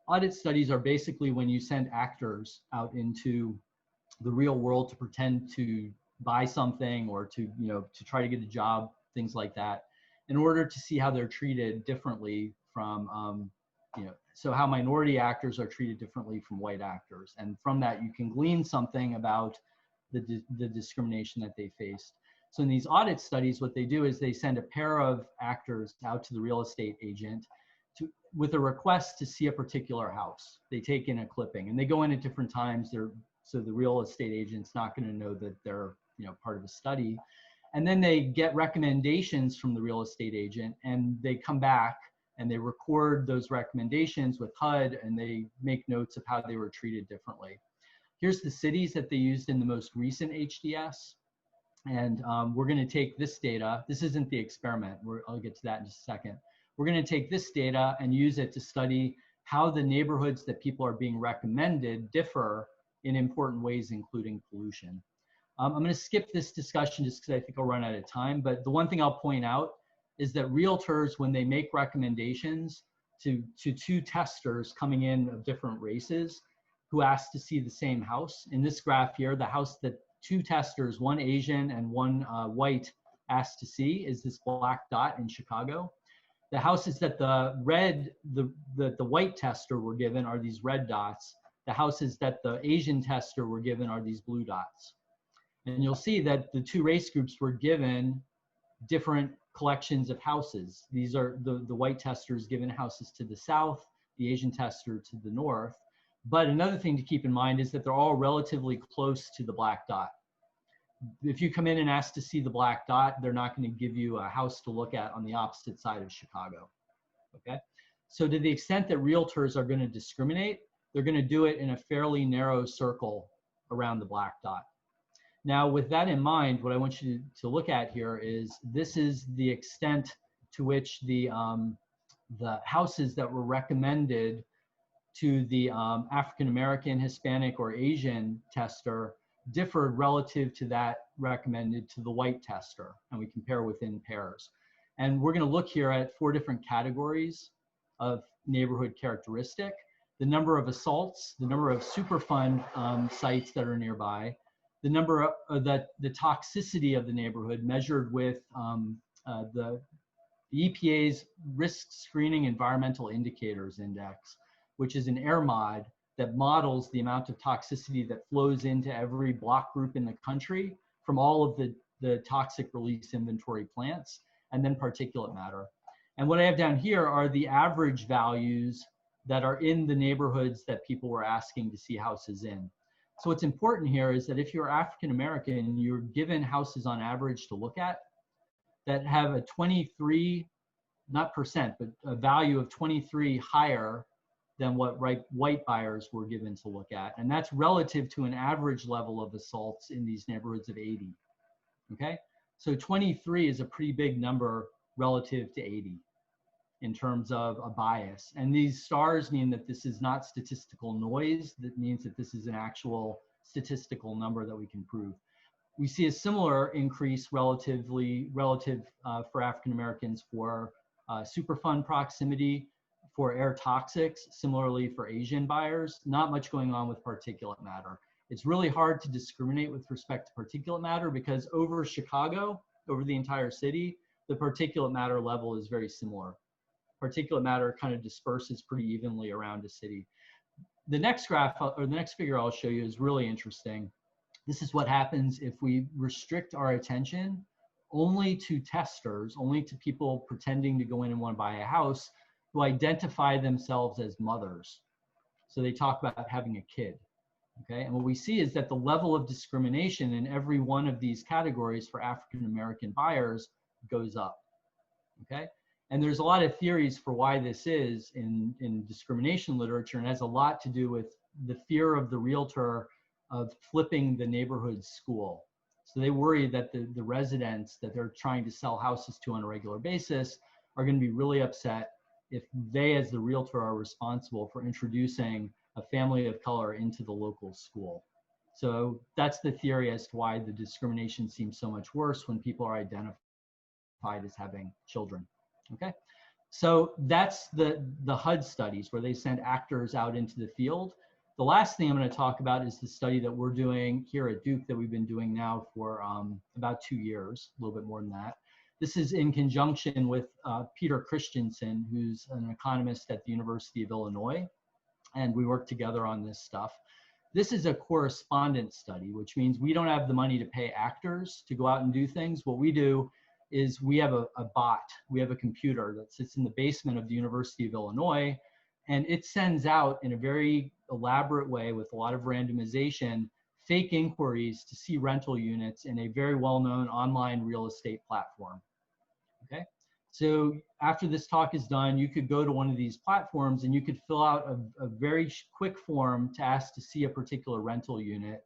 Audit studies are basically when you send actors out into the real world to pretend to buy something or to try to get a job, things like that, in order to see how they're treated differently from So how minority actors are treated differently from white actors. And from that, you can glean something about the discrimination that they faced. So in these audit studies, what they do is they send a pair of actors out to the real estate agent with a request to see a particular house. They take in a clipping and they go in at different times. So the real estate agent's not going to know that they're part of a study. And then they get recommendations from the real estate agent, and they come back and they record those recommendations with HUD, and they make notes of how they were treated differently. Here's the cities that they used in the most recent HDS. And we're going to take this data. This isn't the experiment. I'll get to that in just a second. We're going to take this data and use it to study how the neighborhoods that people are being recommended differ in important ways, including pollution. I'm going to skip this discussion just because I think I'll run out of time. But the one thing I'll point out is that realtors, when they make recommendations to two testers coming in of different races who asked to see the same house, in this graph here, the house that two testers, one Asian and one white, asked to see is this black dot in Chicago. The houses that the white tester were given are these red dots. The houses that the Asian tester were given are these blue dots. And you'll see that the two race groups were given different collections of houses. These are the white testers given houses to the south, the Asian tester to the north. But another thing to keep in mind is that they're all relatively close to the black dot. If you come in and ask to see the black dot, they're not going to give you a house to look at on the opposite side of Chicago. Okay? So to the extent that realtors are going to discriminate, they're going to do it in a fairly narrow circle around the black dot. Now, with that in mind, what I want you to look at here is this is the extent to which the houses that were recommended to the African-American, Hispanic, or Asian tester differed relative to that recommended to the white tester, and we compare within pairs. And we're going to look here at 4 different categories of neighborhood characteristic: the number of assaults, the number of Superfund sites that are nearby, the number of the toxicity of the neighborhood measured with the EPA's Risk Screening Environmental Indicators Index, which is an air mod that models the amount of toxicity that flows into every block group in the country from all of the toxic release inventory plants, and then particulate matter. And what I have down here are the average values that are in the neighborhoods that people were asking to see houses in. So what's important here is that if you're African American, you're given houses on average to look at that have a 23, not percent, but a value of 23 higher than what white buyers were given to look at. And that's relative to an average level of assaults in these neighborhoods of 80, okay? So 23 is a pretty big number relative to 80 in terms of a bias. And these stars mean that this is not statistical noise. That means that this is an actual statistical number that we can prove. We see a similar increase relative for African Americans for Superfund proximity, for air toxics, similarly for Asian buyers. Not much going on with particulate matter. It's really hard to discriminate with respect to particulate matter because over Chicago, over the entire city, the particulate matter level is very similar. Particulate matter kind of disperses pretty evenly around a city. The next graph, or the next figure I'll show you is really interesting. This is what happens if we restrict our attention only to testers, only to people pretending to go in and want to buy a house who identify themselves as mothers. So they talk about having a kid, okay? And what we see is that the level of discrimination in every one of these categories for African American buyers goes up, okay? And there's a lot of theories for why this is in discrimination literature, and has a lot to do with the fear of the realtor of flipping the neighborhood school. So they worry that the residents that they're trying to sell houses to on a regular basis are going to be really upset if they, as the realtor, are responsible for introducing a family of color into the local school. So that's the theory as to why the discrimination seems so much worse when people are identified as having children. Okay, so that's the HUD studies where they send actors out into the field. The last thing I'm going to talk about is the study that we're doing here at Duke that we've been doing now for about 2 years, a little bit more than that. This is in conjunction with Peter Christensen, who's an economist at the University of Illinois, and we work together on this stuff. This is a correspondence study, which means we don't have the money to pay actors to go out and do things. What we do is we have a bot, we have a computer that sits in the basement of the University of Illinois, and it sends out in a very elaborate way with a lot of randomization, fake inquiries to see rental units in a very well-known online real estate platform, okay? So after this talk is done, you could go to one of these platforms and you could fill out a very quick form to ask to see a particular rental unit.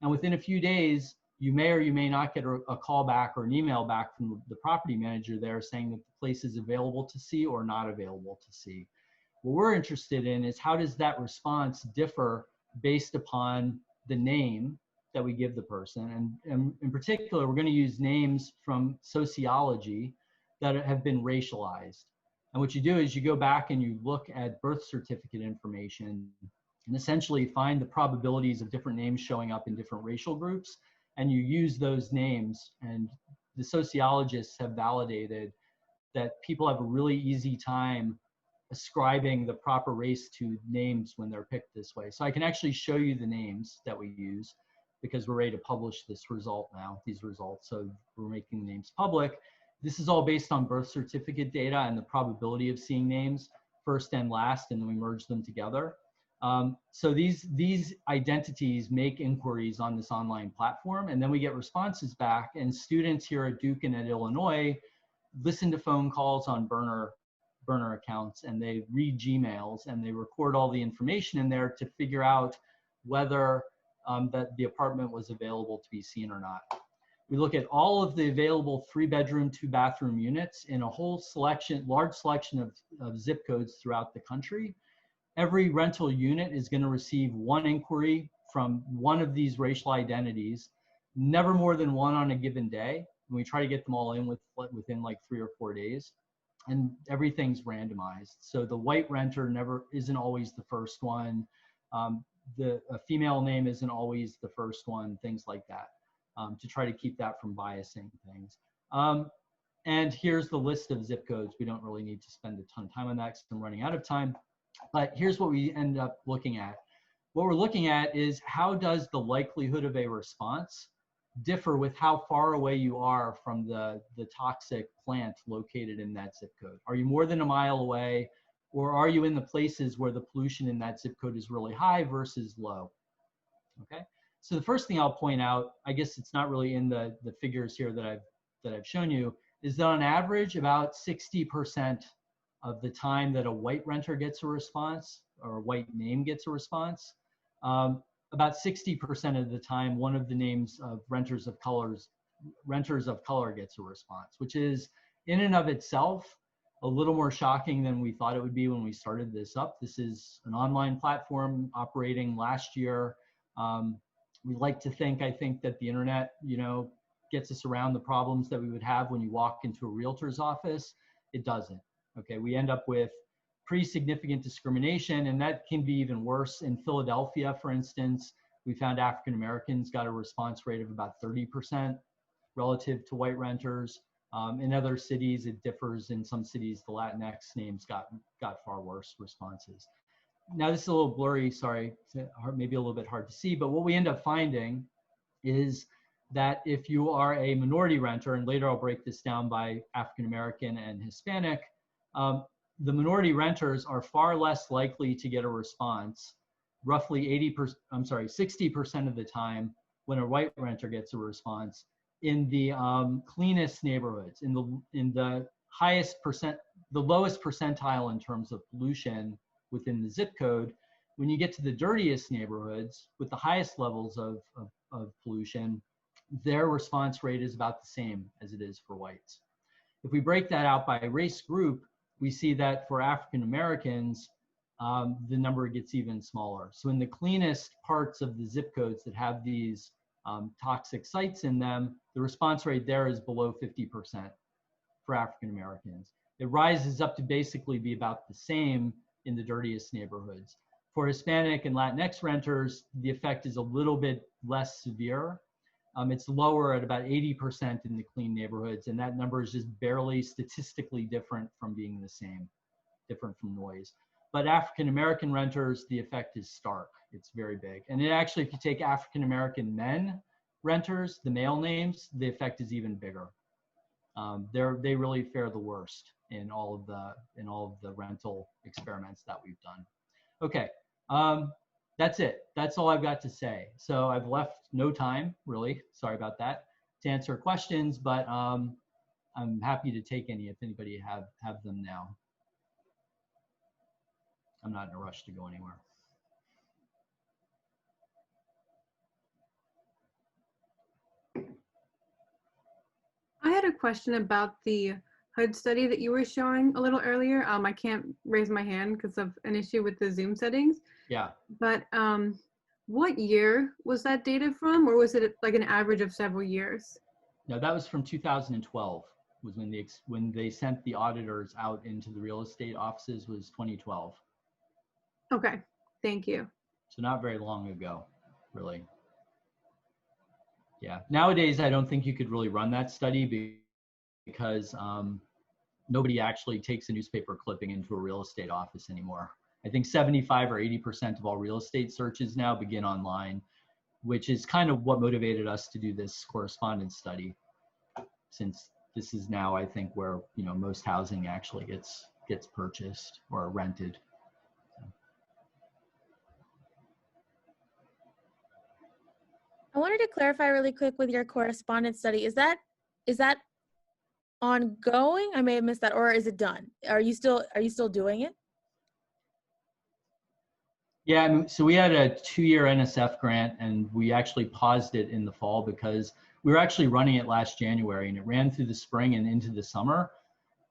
And within a few days, you may or you may not get a call back or an email back from the property manager there saying that the place is available to see or not available to see. What we're interested in is how does that response differ based upon the name that we give the person. And in particular, we're going to use names from sociology that have been racialized. And what you do is you go back and you look at birth certificate information and essentially find the probabilities of different names showing up in different racial groups. And you use those names, and the sociologists have validated that people have a really easy time ascribing the proper race to names when they're picked this way. So I can actually show you the names that we use because we're ready to publish this result now, these results. So we're making the names public. This is all based on birth certificate data and the probability of seeing names first and last, and then we merge them together. So these identities make inquiries on this online platform, and then we get responses back, and students here at Duke and at Illinois listen to phone calls on burner accounts, and they read Gmails, and they record all the information in there to figure out whether that the apartment was available to be seen or not. We look at all of the available 3-bedroom, 2-bathroom units in a whole large selection of zip codes throughout the country. Every rental unit is going to receive one inquiry from one of these racial identities, never more than one on a given day. And we try to get them all in within like 3 or 4 days. And everything's randomized. So the white renter isn't always the first one. A female name isn't always the first one, things like that, to try to keep that from biasing things. And here's the list of zip codes. We don't really need to spend a ton of time on that because I'm running out of time. But here's what we end up looking at. What we're looking at is how does the likelihood of a response differ with how far away you are from the toxic plant located in that zip code. Are you more than a mile away, or are you in the places where the pollution in that zip code is really high versus low? Okay, so the first thing I'll point out, I guess it's not really in the figures here that I've shown you, is that on average about 60% of the time that a white renter gets a response, or a white name gets a response, about 60% of the time, one of the names of renters of color gets a response, which is in and of itself a little more shocking than we thought it would be when we started this up. This is an online platform operating last year. We like to think, I think, that the internet, gets us around the problems that we would have when you walk into a realtor's office. It doesn't. Okay, we end up with pretty significant discrimination, and that can be even worse. In Philadelphia, for instance, we found African Americans got a response rate of about 30% relative to white renters. In other cities, it differs. In some cities, the Latinx names got far worse responses. Now, this is a little blurry, sorry, maybe a little bit hard to see, but what we end up finding is that if you are a minority renter, and later I'll break this down by African American and Hispanic, the minority renters are far less likely to get a response, roughly 60% of the time when a white renter gets a response, in the cleanest neighborhoods, in the lowest percentile in terms of pollution within the zip code. When you get to the dirtiest neighborhoods with the highest levels of pollution, their response rate is about the same as it is for whites. If we break that out by race group, we see that for African Americans, the number gets even smaller. So in the cleanest parts of the zip codes that have these toxic sites in them, the response rate there is below 50% for African Americans. It rises up to basically be about the same in the dirtiest neighborhoods. For Hispanic and Latinx renters, the effect is a little bit less severe. It's lower at about 80% in the clean neighborhoods, and that number is just barely statistically different from being the same, different from noise. But African-American renters, the effect is stark. It's very big. And it actually, if you take African-American men renters, the male names, the effect is even bigger. They really fare the worst in all of the rental experiments that we've done. Okay, that's it. That's all I've got to say. So I've left no time, really. Sorry about that, to answer questions, but I'm happy to take any if anybody have them now. I'm not in a rush to go anywhere. I had a question about the HUD study that you were showing a little earlier. I can't raise my hand because of an issue with the Zoom settings. Yeah. But what year was that data from, or was it like an average of several years? No, that was from 2012. Was when they sent the auditors out into the real estate offices, was 2012. Okay, thank you. So not very long ago, really. Yeah. Nowadays, I don't think you could really run that study because nobody actually takes a newspaper clipping into a real estate office anymore. I think 75 or 80% of all real estate searches now begin online, which is kind of what motivated us to do this correspondence study, since this is now, I think, where most housing actually gets purchased or rented. I wanted to clarify really quick with your correspondence study. Is that ongoing? I may have missed that, or is it done? Are you still doing it? Yeah, so we had a 2-year NSF grant, and we actually paused it in the fall because we were actually running it last January, and it ran through the spring and into the summer.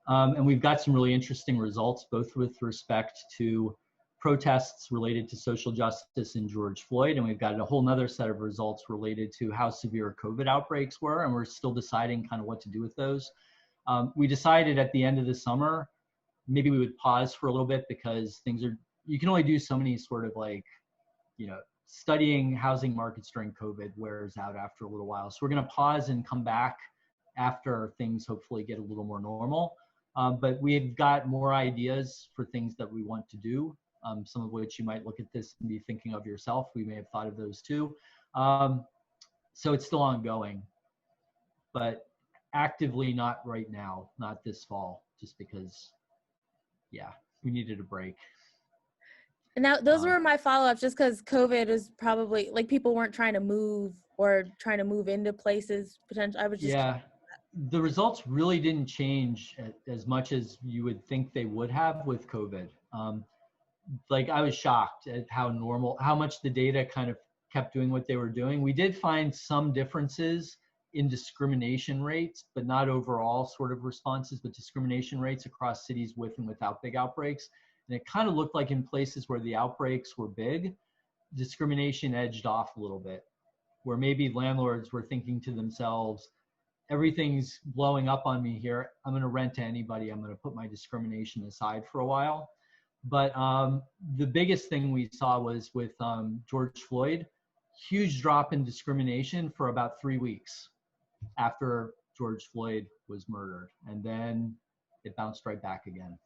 And we've got some really interesting results, both with respect to protests related to social justice in George Floyd, and we've got a whole nother set of results related to how severe COVID outbreaks were, and we're still deciding kind of what to do with those. We decided at the end of the summer, maybe we would pause for a little bit because you can only do so many sort of studying housing markets during COVID wears out after a little while. So we're going to pause and come back after things hopefully get a little more normal. But we've got more ideas for things that we want to do, some of which you might look at this and be thinking of yourself. We may have thought of those too. So it's still ongoing, but actively not right now, not this fall, just because, yeah, we needed a break. And now those were my follow-ups, just because COVID was probably, people weren't trying to move or trying to move into places potentially. I was just the results really didn't change as much as you would think they would have with COVID. I was shocked at how much the data kind of kept doing what they were doing. We did find some differences in discrimination rates, but not overall sort of responses, but discrimination rates across cities with and without big outbreaks. And it kind of looked like in places where the outbreaks were big, discrimination edged off a little bit, where maybe landlords were thinking to themselves, everything's blowing up on me here. I'm going to rent to anybody. I'm going to put my discrimination aside for a while. But the biggest thing we saw was with George Floyd, huge drop in discrimination for about 3 weeks after George Floyd was murdered. And then it bounced right back again.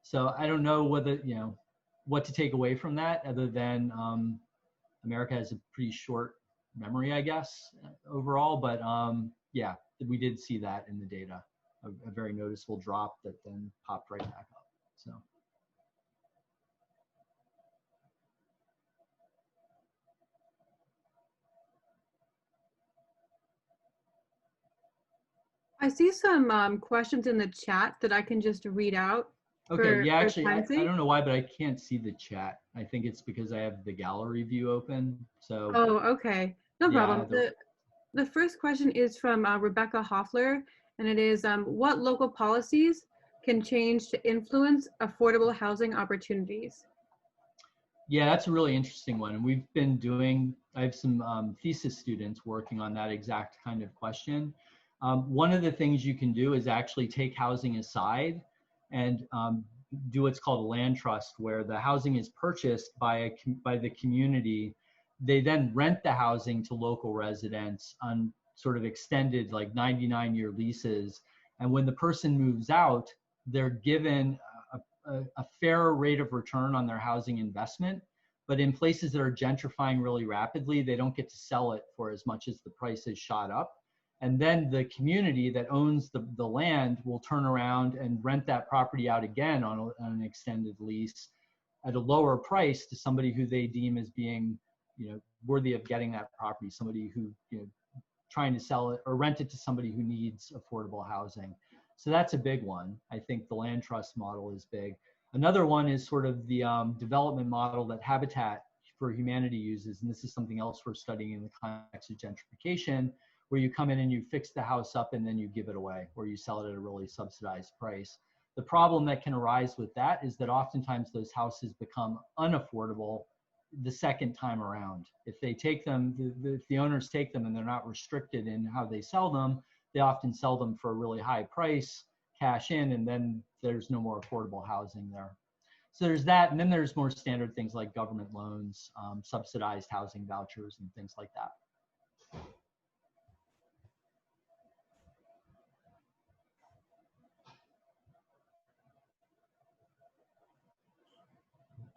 So I don't know what to take away from that, other than America has a pretty short memory, I guess, overall. But yeah, we did see that in the data, a very noticeable drop that then popped right back up. So. I see some questions in the chat that I can just read out. Okay, yeah, actually, I don't know why, but I can't see the chat. I think it's because I have the gallery view open. So. Oh, okay. No problem. The first question is from Rebecca Hoffler, and it is, what local policies can change to influence affordable housing opportunities? Yeah, that's a really interesting one. And we've been I have some thesis students working on that exact kind of question. One of the things you can do is actually take housing aside and do what's called a land trust, where the housing is purchased by the community they then rent the housing to local residents on sort of extended, like 99-year leases. And when the person moves out, they're given a fair rate of return on their housing investment. But in places that are gentrifying really rapidly, they don't get to sell it for as much as the price has shot up. And then the community that owns the land will turn around and rent that property out again on an extended lease at a lower price to somebody who they deem as being, worthy of getting that property, somebody who, trying to sell it or rent it to somebody who needs affordable housing. So that's a big one. I think the land trust model is big. Another one is sort of the development model that Habitat for Humanity uses. And this is something else we're studying in the context of gentrification, where you come in and you fix the house up and then you give it away, or you sell it at a really subsidized price. The problem that can arise with that is that oftentimes those houses become unaffordable the second time around. If they take them, if the owners take them and they're not restricted in how they sell them, they often sell them for a really high price, cash in, and then there's no more affordable housing there. So there's that, and then there's more standard things like government loans, subsidized housing vouchers, and things like that.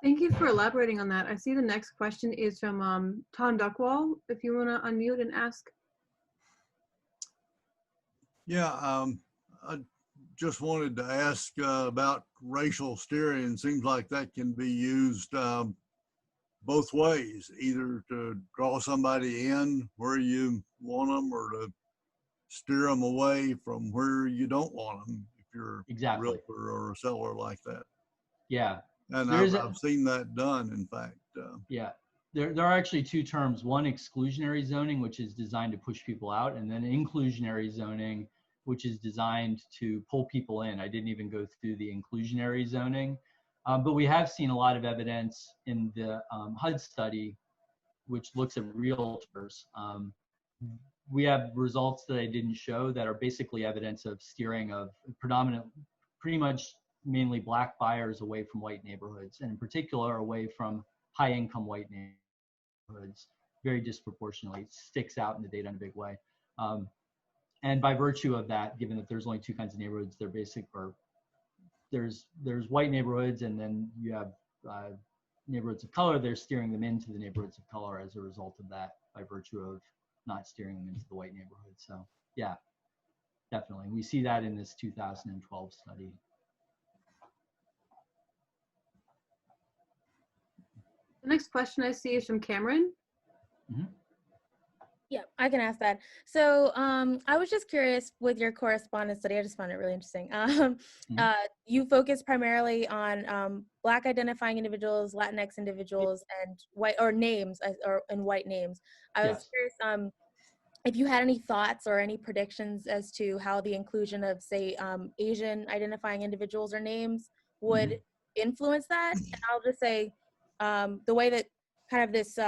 Thank you for elaborating on that. I see the next question is from Tom Duckwall. If you want to unmute and ask. Yeah, I just wanted to ask about racial steering. Seems like that can be used both ways, either to draw somebody in where you want them or to steer them away from where you don't want them if you're a realtor or a seller like that. Yeah. And I've seen that done, in fact. Yeah, there are actually two terms. One, exclusionary zoning, which is designed to push people out, and then inclusionary zoning, which is designed to pull people in. I didn't even go through the inclusionary zoning, but we have seen a lot of evidence in the HUD study, which looks at realtors. We have results that I didn't show that are basically evidence of steering of pretty much mainly Black buyers away from white neighborhoods, and in particular away from high-income white neighborhoods, very disproportionately. It sticks out in the data in a big way. And by virtue of that, given that there's only two kinds of neighborhoods, there's white neighborhoods, and then you have neighborhoods of color. They're steering them into the neighborhoods of color as a result of that, by virtue of not steering them into the white neighborhood. So yeah, definitely. We see that in this 2012 study. The next question I see is from Cameron. Mm-hmm. Yeah, I can ask that. So I was just curious with your correspondence study, I just found it really interesting. You focus primarily on Black identifying individuals, Latinx individuals, and white names and white names. I was curious if you had any thoughts or any predictions as to how the inclusion of, say, Asian identifying individuals or names would influence that. And I'll just say, the way that kind of this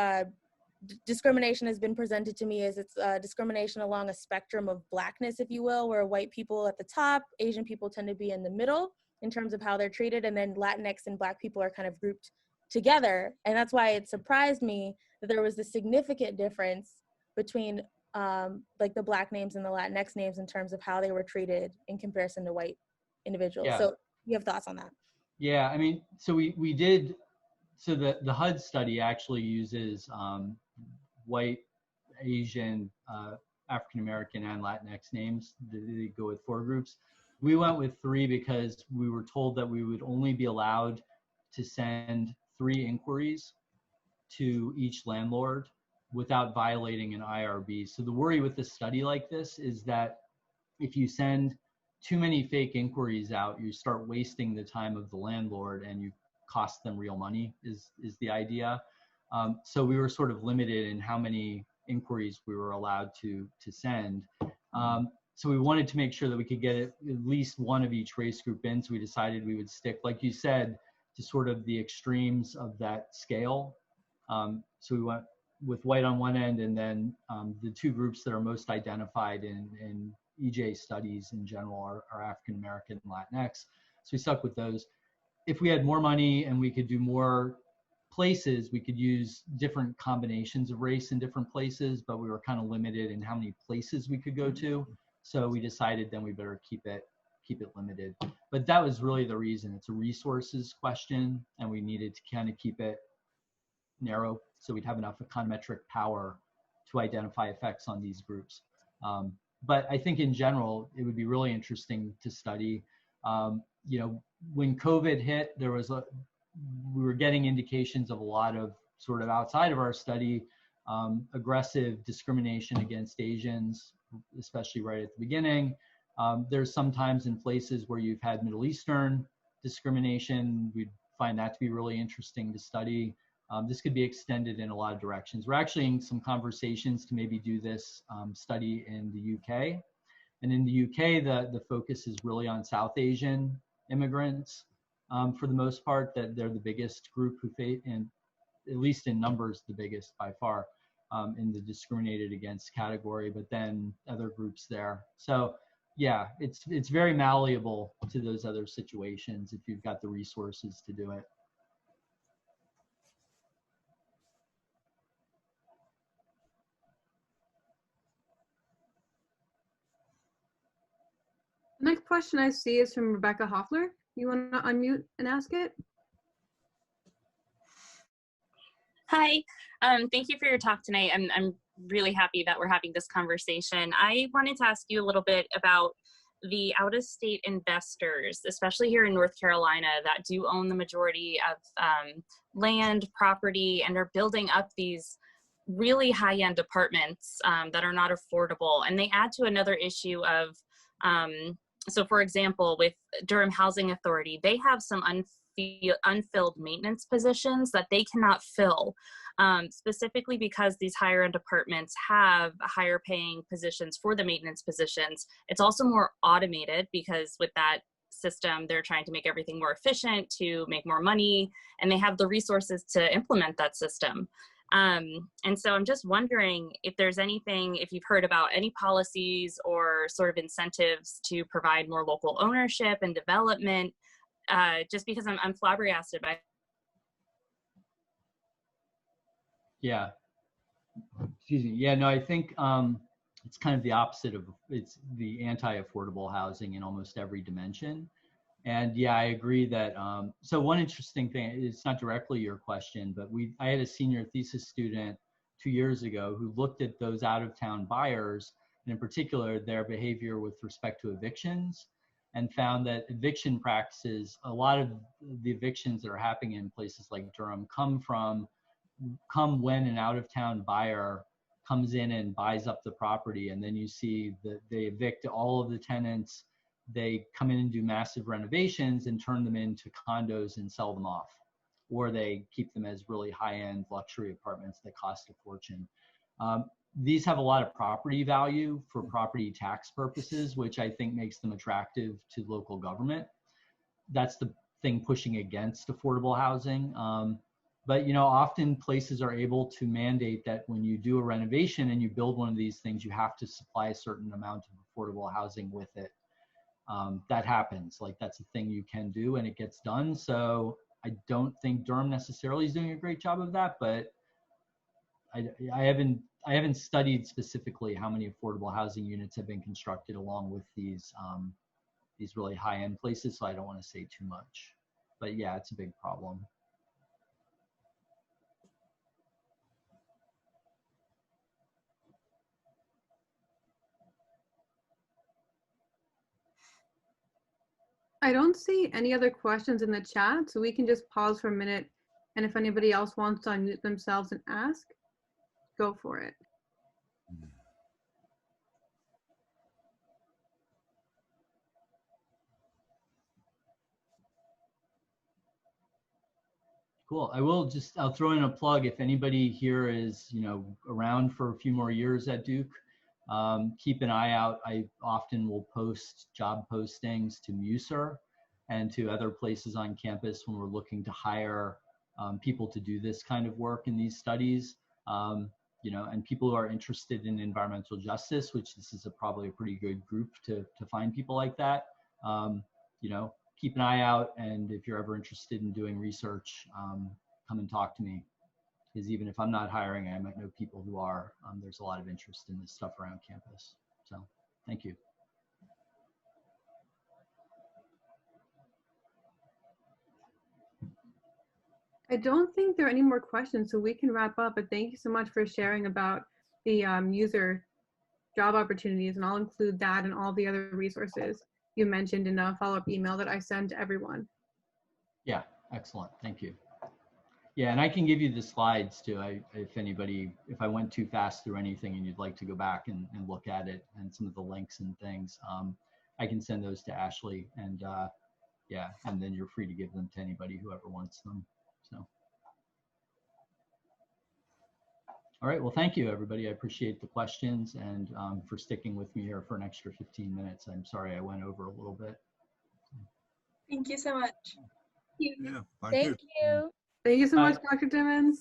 discrimination has been presented to me is it's discrimination along a spectrum of Blackness, if you will, where white people at the top, Asian people tend to be in the middle in terms of how they're treated, and then Latinx and Black people are kind of grouped together. And that's why it surprised me that there was a significant difference between like the Black names and the Latinx names in terms of how they were treated in comparison to white individuals. So you have thoughts on that? Yeah, I mean, so we did. So the HUD study actually uses white, Asian, African-American, and Latinx names. They go with 4 groups. We went with 3 because we were told that we would only be allowed to send 3 inquiries to each landlord without violating an IRB. So the worry with a study like this is that if you send too many fake inquiries out, you start wasting the time of the landlord and you cost them real money is the idea. So we were sort of limited in how many inquiries we were allowed to send. So we wanted to make sure that we could get at least one of each race group in. So we decided we would stick, like you said, to sort of the extremes of that scale. So we went with white on one end, and then the 2 groups that are most identified in EJ studies in general are African American and Latinx. So we stuck with those. If we had more money and we could do more places, we could use different combinations of race in different places, but we were kind of limited in how many places we could go to. So we decided then we better keep it limited. But that was really the reason. It's a resources question, and we needed to kind of keep it narrow so we'd have enough econometric power to identify effects on these groups. But I think in general, it would be really interesting to study. You know, when COVID hit, we were getting indications of a lot of sort of outside of our study, aggressive discrimination against Asians, especially right at the beginning. There's sometimes in places where you've had Middle Eastern discrimination, we'd find that to be really interesting to study. This could be extended in a lot of directions. We're actually in some conversations to maybe do this study in the UK. And in the UK, the focus is really on South Asian immigrants. For the most part, that they're the biggest group who face, and at least in numbers, the biggest by far in the discriminated against category, but then other groups there. So yeah, it's very malleable to those other situations if you've got the resources to do it. The next question I see is from Rebecca Hoffler. You want to unmute and ask it? Hi, thank you for your talk tonight. I'm really happy that we're having this conversation. I wanted to ask you a little bit about the out-of-state investors, especially here in North Carolina, that do own the majority of land, property, and are building up these really high-end apartments that are not affordable. And they add to another issue of, so for example, with Durham Housing Authority, they have some unfilled maintenance positions that they cannot fill, specifically because these higher end apartments have higher paying positions for the maintenance positions. It's also more automated because with that system, they're trying to make everything more efficient to make more money, and they have the resources to implement that system. And so I'm just wondering if there's anything, if you've heard about any policies or sort of incentives to provide more local ownership and development, just because I'm flabbergasted by. Yeah, excuse me. Yeah, no, I think it's kind of the opposite of, it's the anti-affordable housing in almost every dimension. And yeah, I agree that, so one interesting thing, it's not directly your question, but I had a senior thesis student 2 years ago who looked at those out-of-town buyers, and in particular, their behavior with respect to evictions, and found that eviction practices, a lot of the evictions that are happening in places like Durham come when an out-of-town buyer comes in and buys up the property, and then you see that they evict all of the tenants, they come in and do massive renovations and turn them into condos and sell them off, or they keep them as really high-end luxury apartments that cost a fortune. These have a lot of property value for property tax purposes, which I think makes them attractive to local government. That's the thing pushing against affordable housing. But you know, often places are able to mandate that when you do a renovation and you build one of these things, you have to supply a certain amount of affordable housing with it. That happens, like that's a thing you can do and it gets done. So I don't think Durham necessarily is doing a great job of that, but I haven't studied specifically how many affordable housing units have been constructed along with these really high-end places, so I don't want to say too much. But yeah, it's a big problem. I don't see any other questions in the chat, so we can just pause for a minute, and if anybody else wants to unmute themselves and ask, go for it. Cool. I'll throw in a plug. If anybody here is, around for a few more years at Duke, keep an eye out. I often will post job postings to Muser and to other places on campus when we're looking to hire people to do this kind of work in these studies. And people who are interested in environmental justice, which this is probably a pretty good group to find people like that. Keep an eye out, and if you're ever interested in doing research, come and talk to me, because even if I'm not hiring, I might know people who are. There's a lot of interest in this stuff around campus. So thank you. I don't think there are any more questions, so we can wrap up. But thank you so much for sharing about the user job opportunities, and I'll include that and all the other resources you mentioned in a follow-up email that I send to everyone. Yeah, excellent. Thank you. Yeah, and I can give you the slides too. If I went too fast through anything and you'd like to go back and look at it and some of the links and things, I can send those to Ashley, and yeah, and then you're free to give them to anybody who ever wants them. So, all right, well, thank you, everybody. I appreciate the questions and for sticking with me here for an extra 15 minutes. I'm sorry I went over a little bit. Thank you so much. Yeah, Thank you. Thank you so much, Dr. Timmins.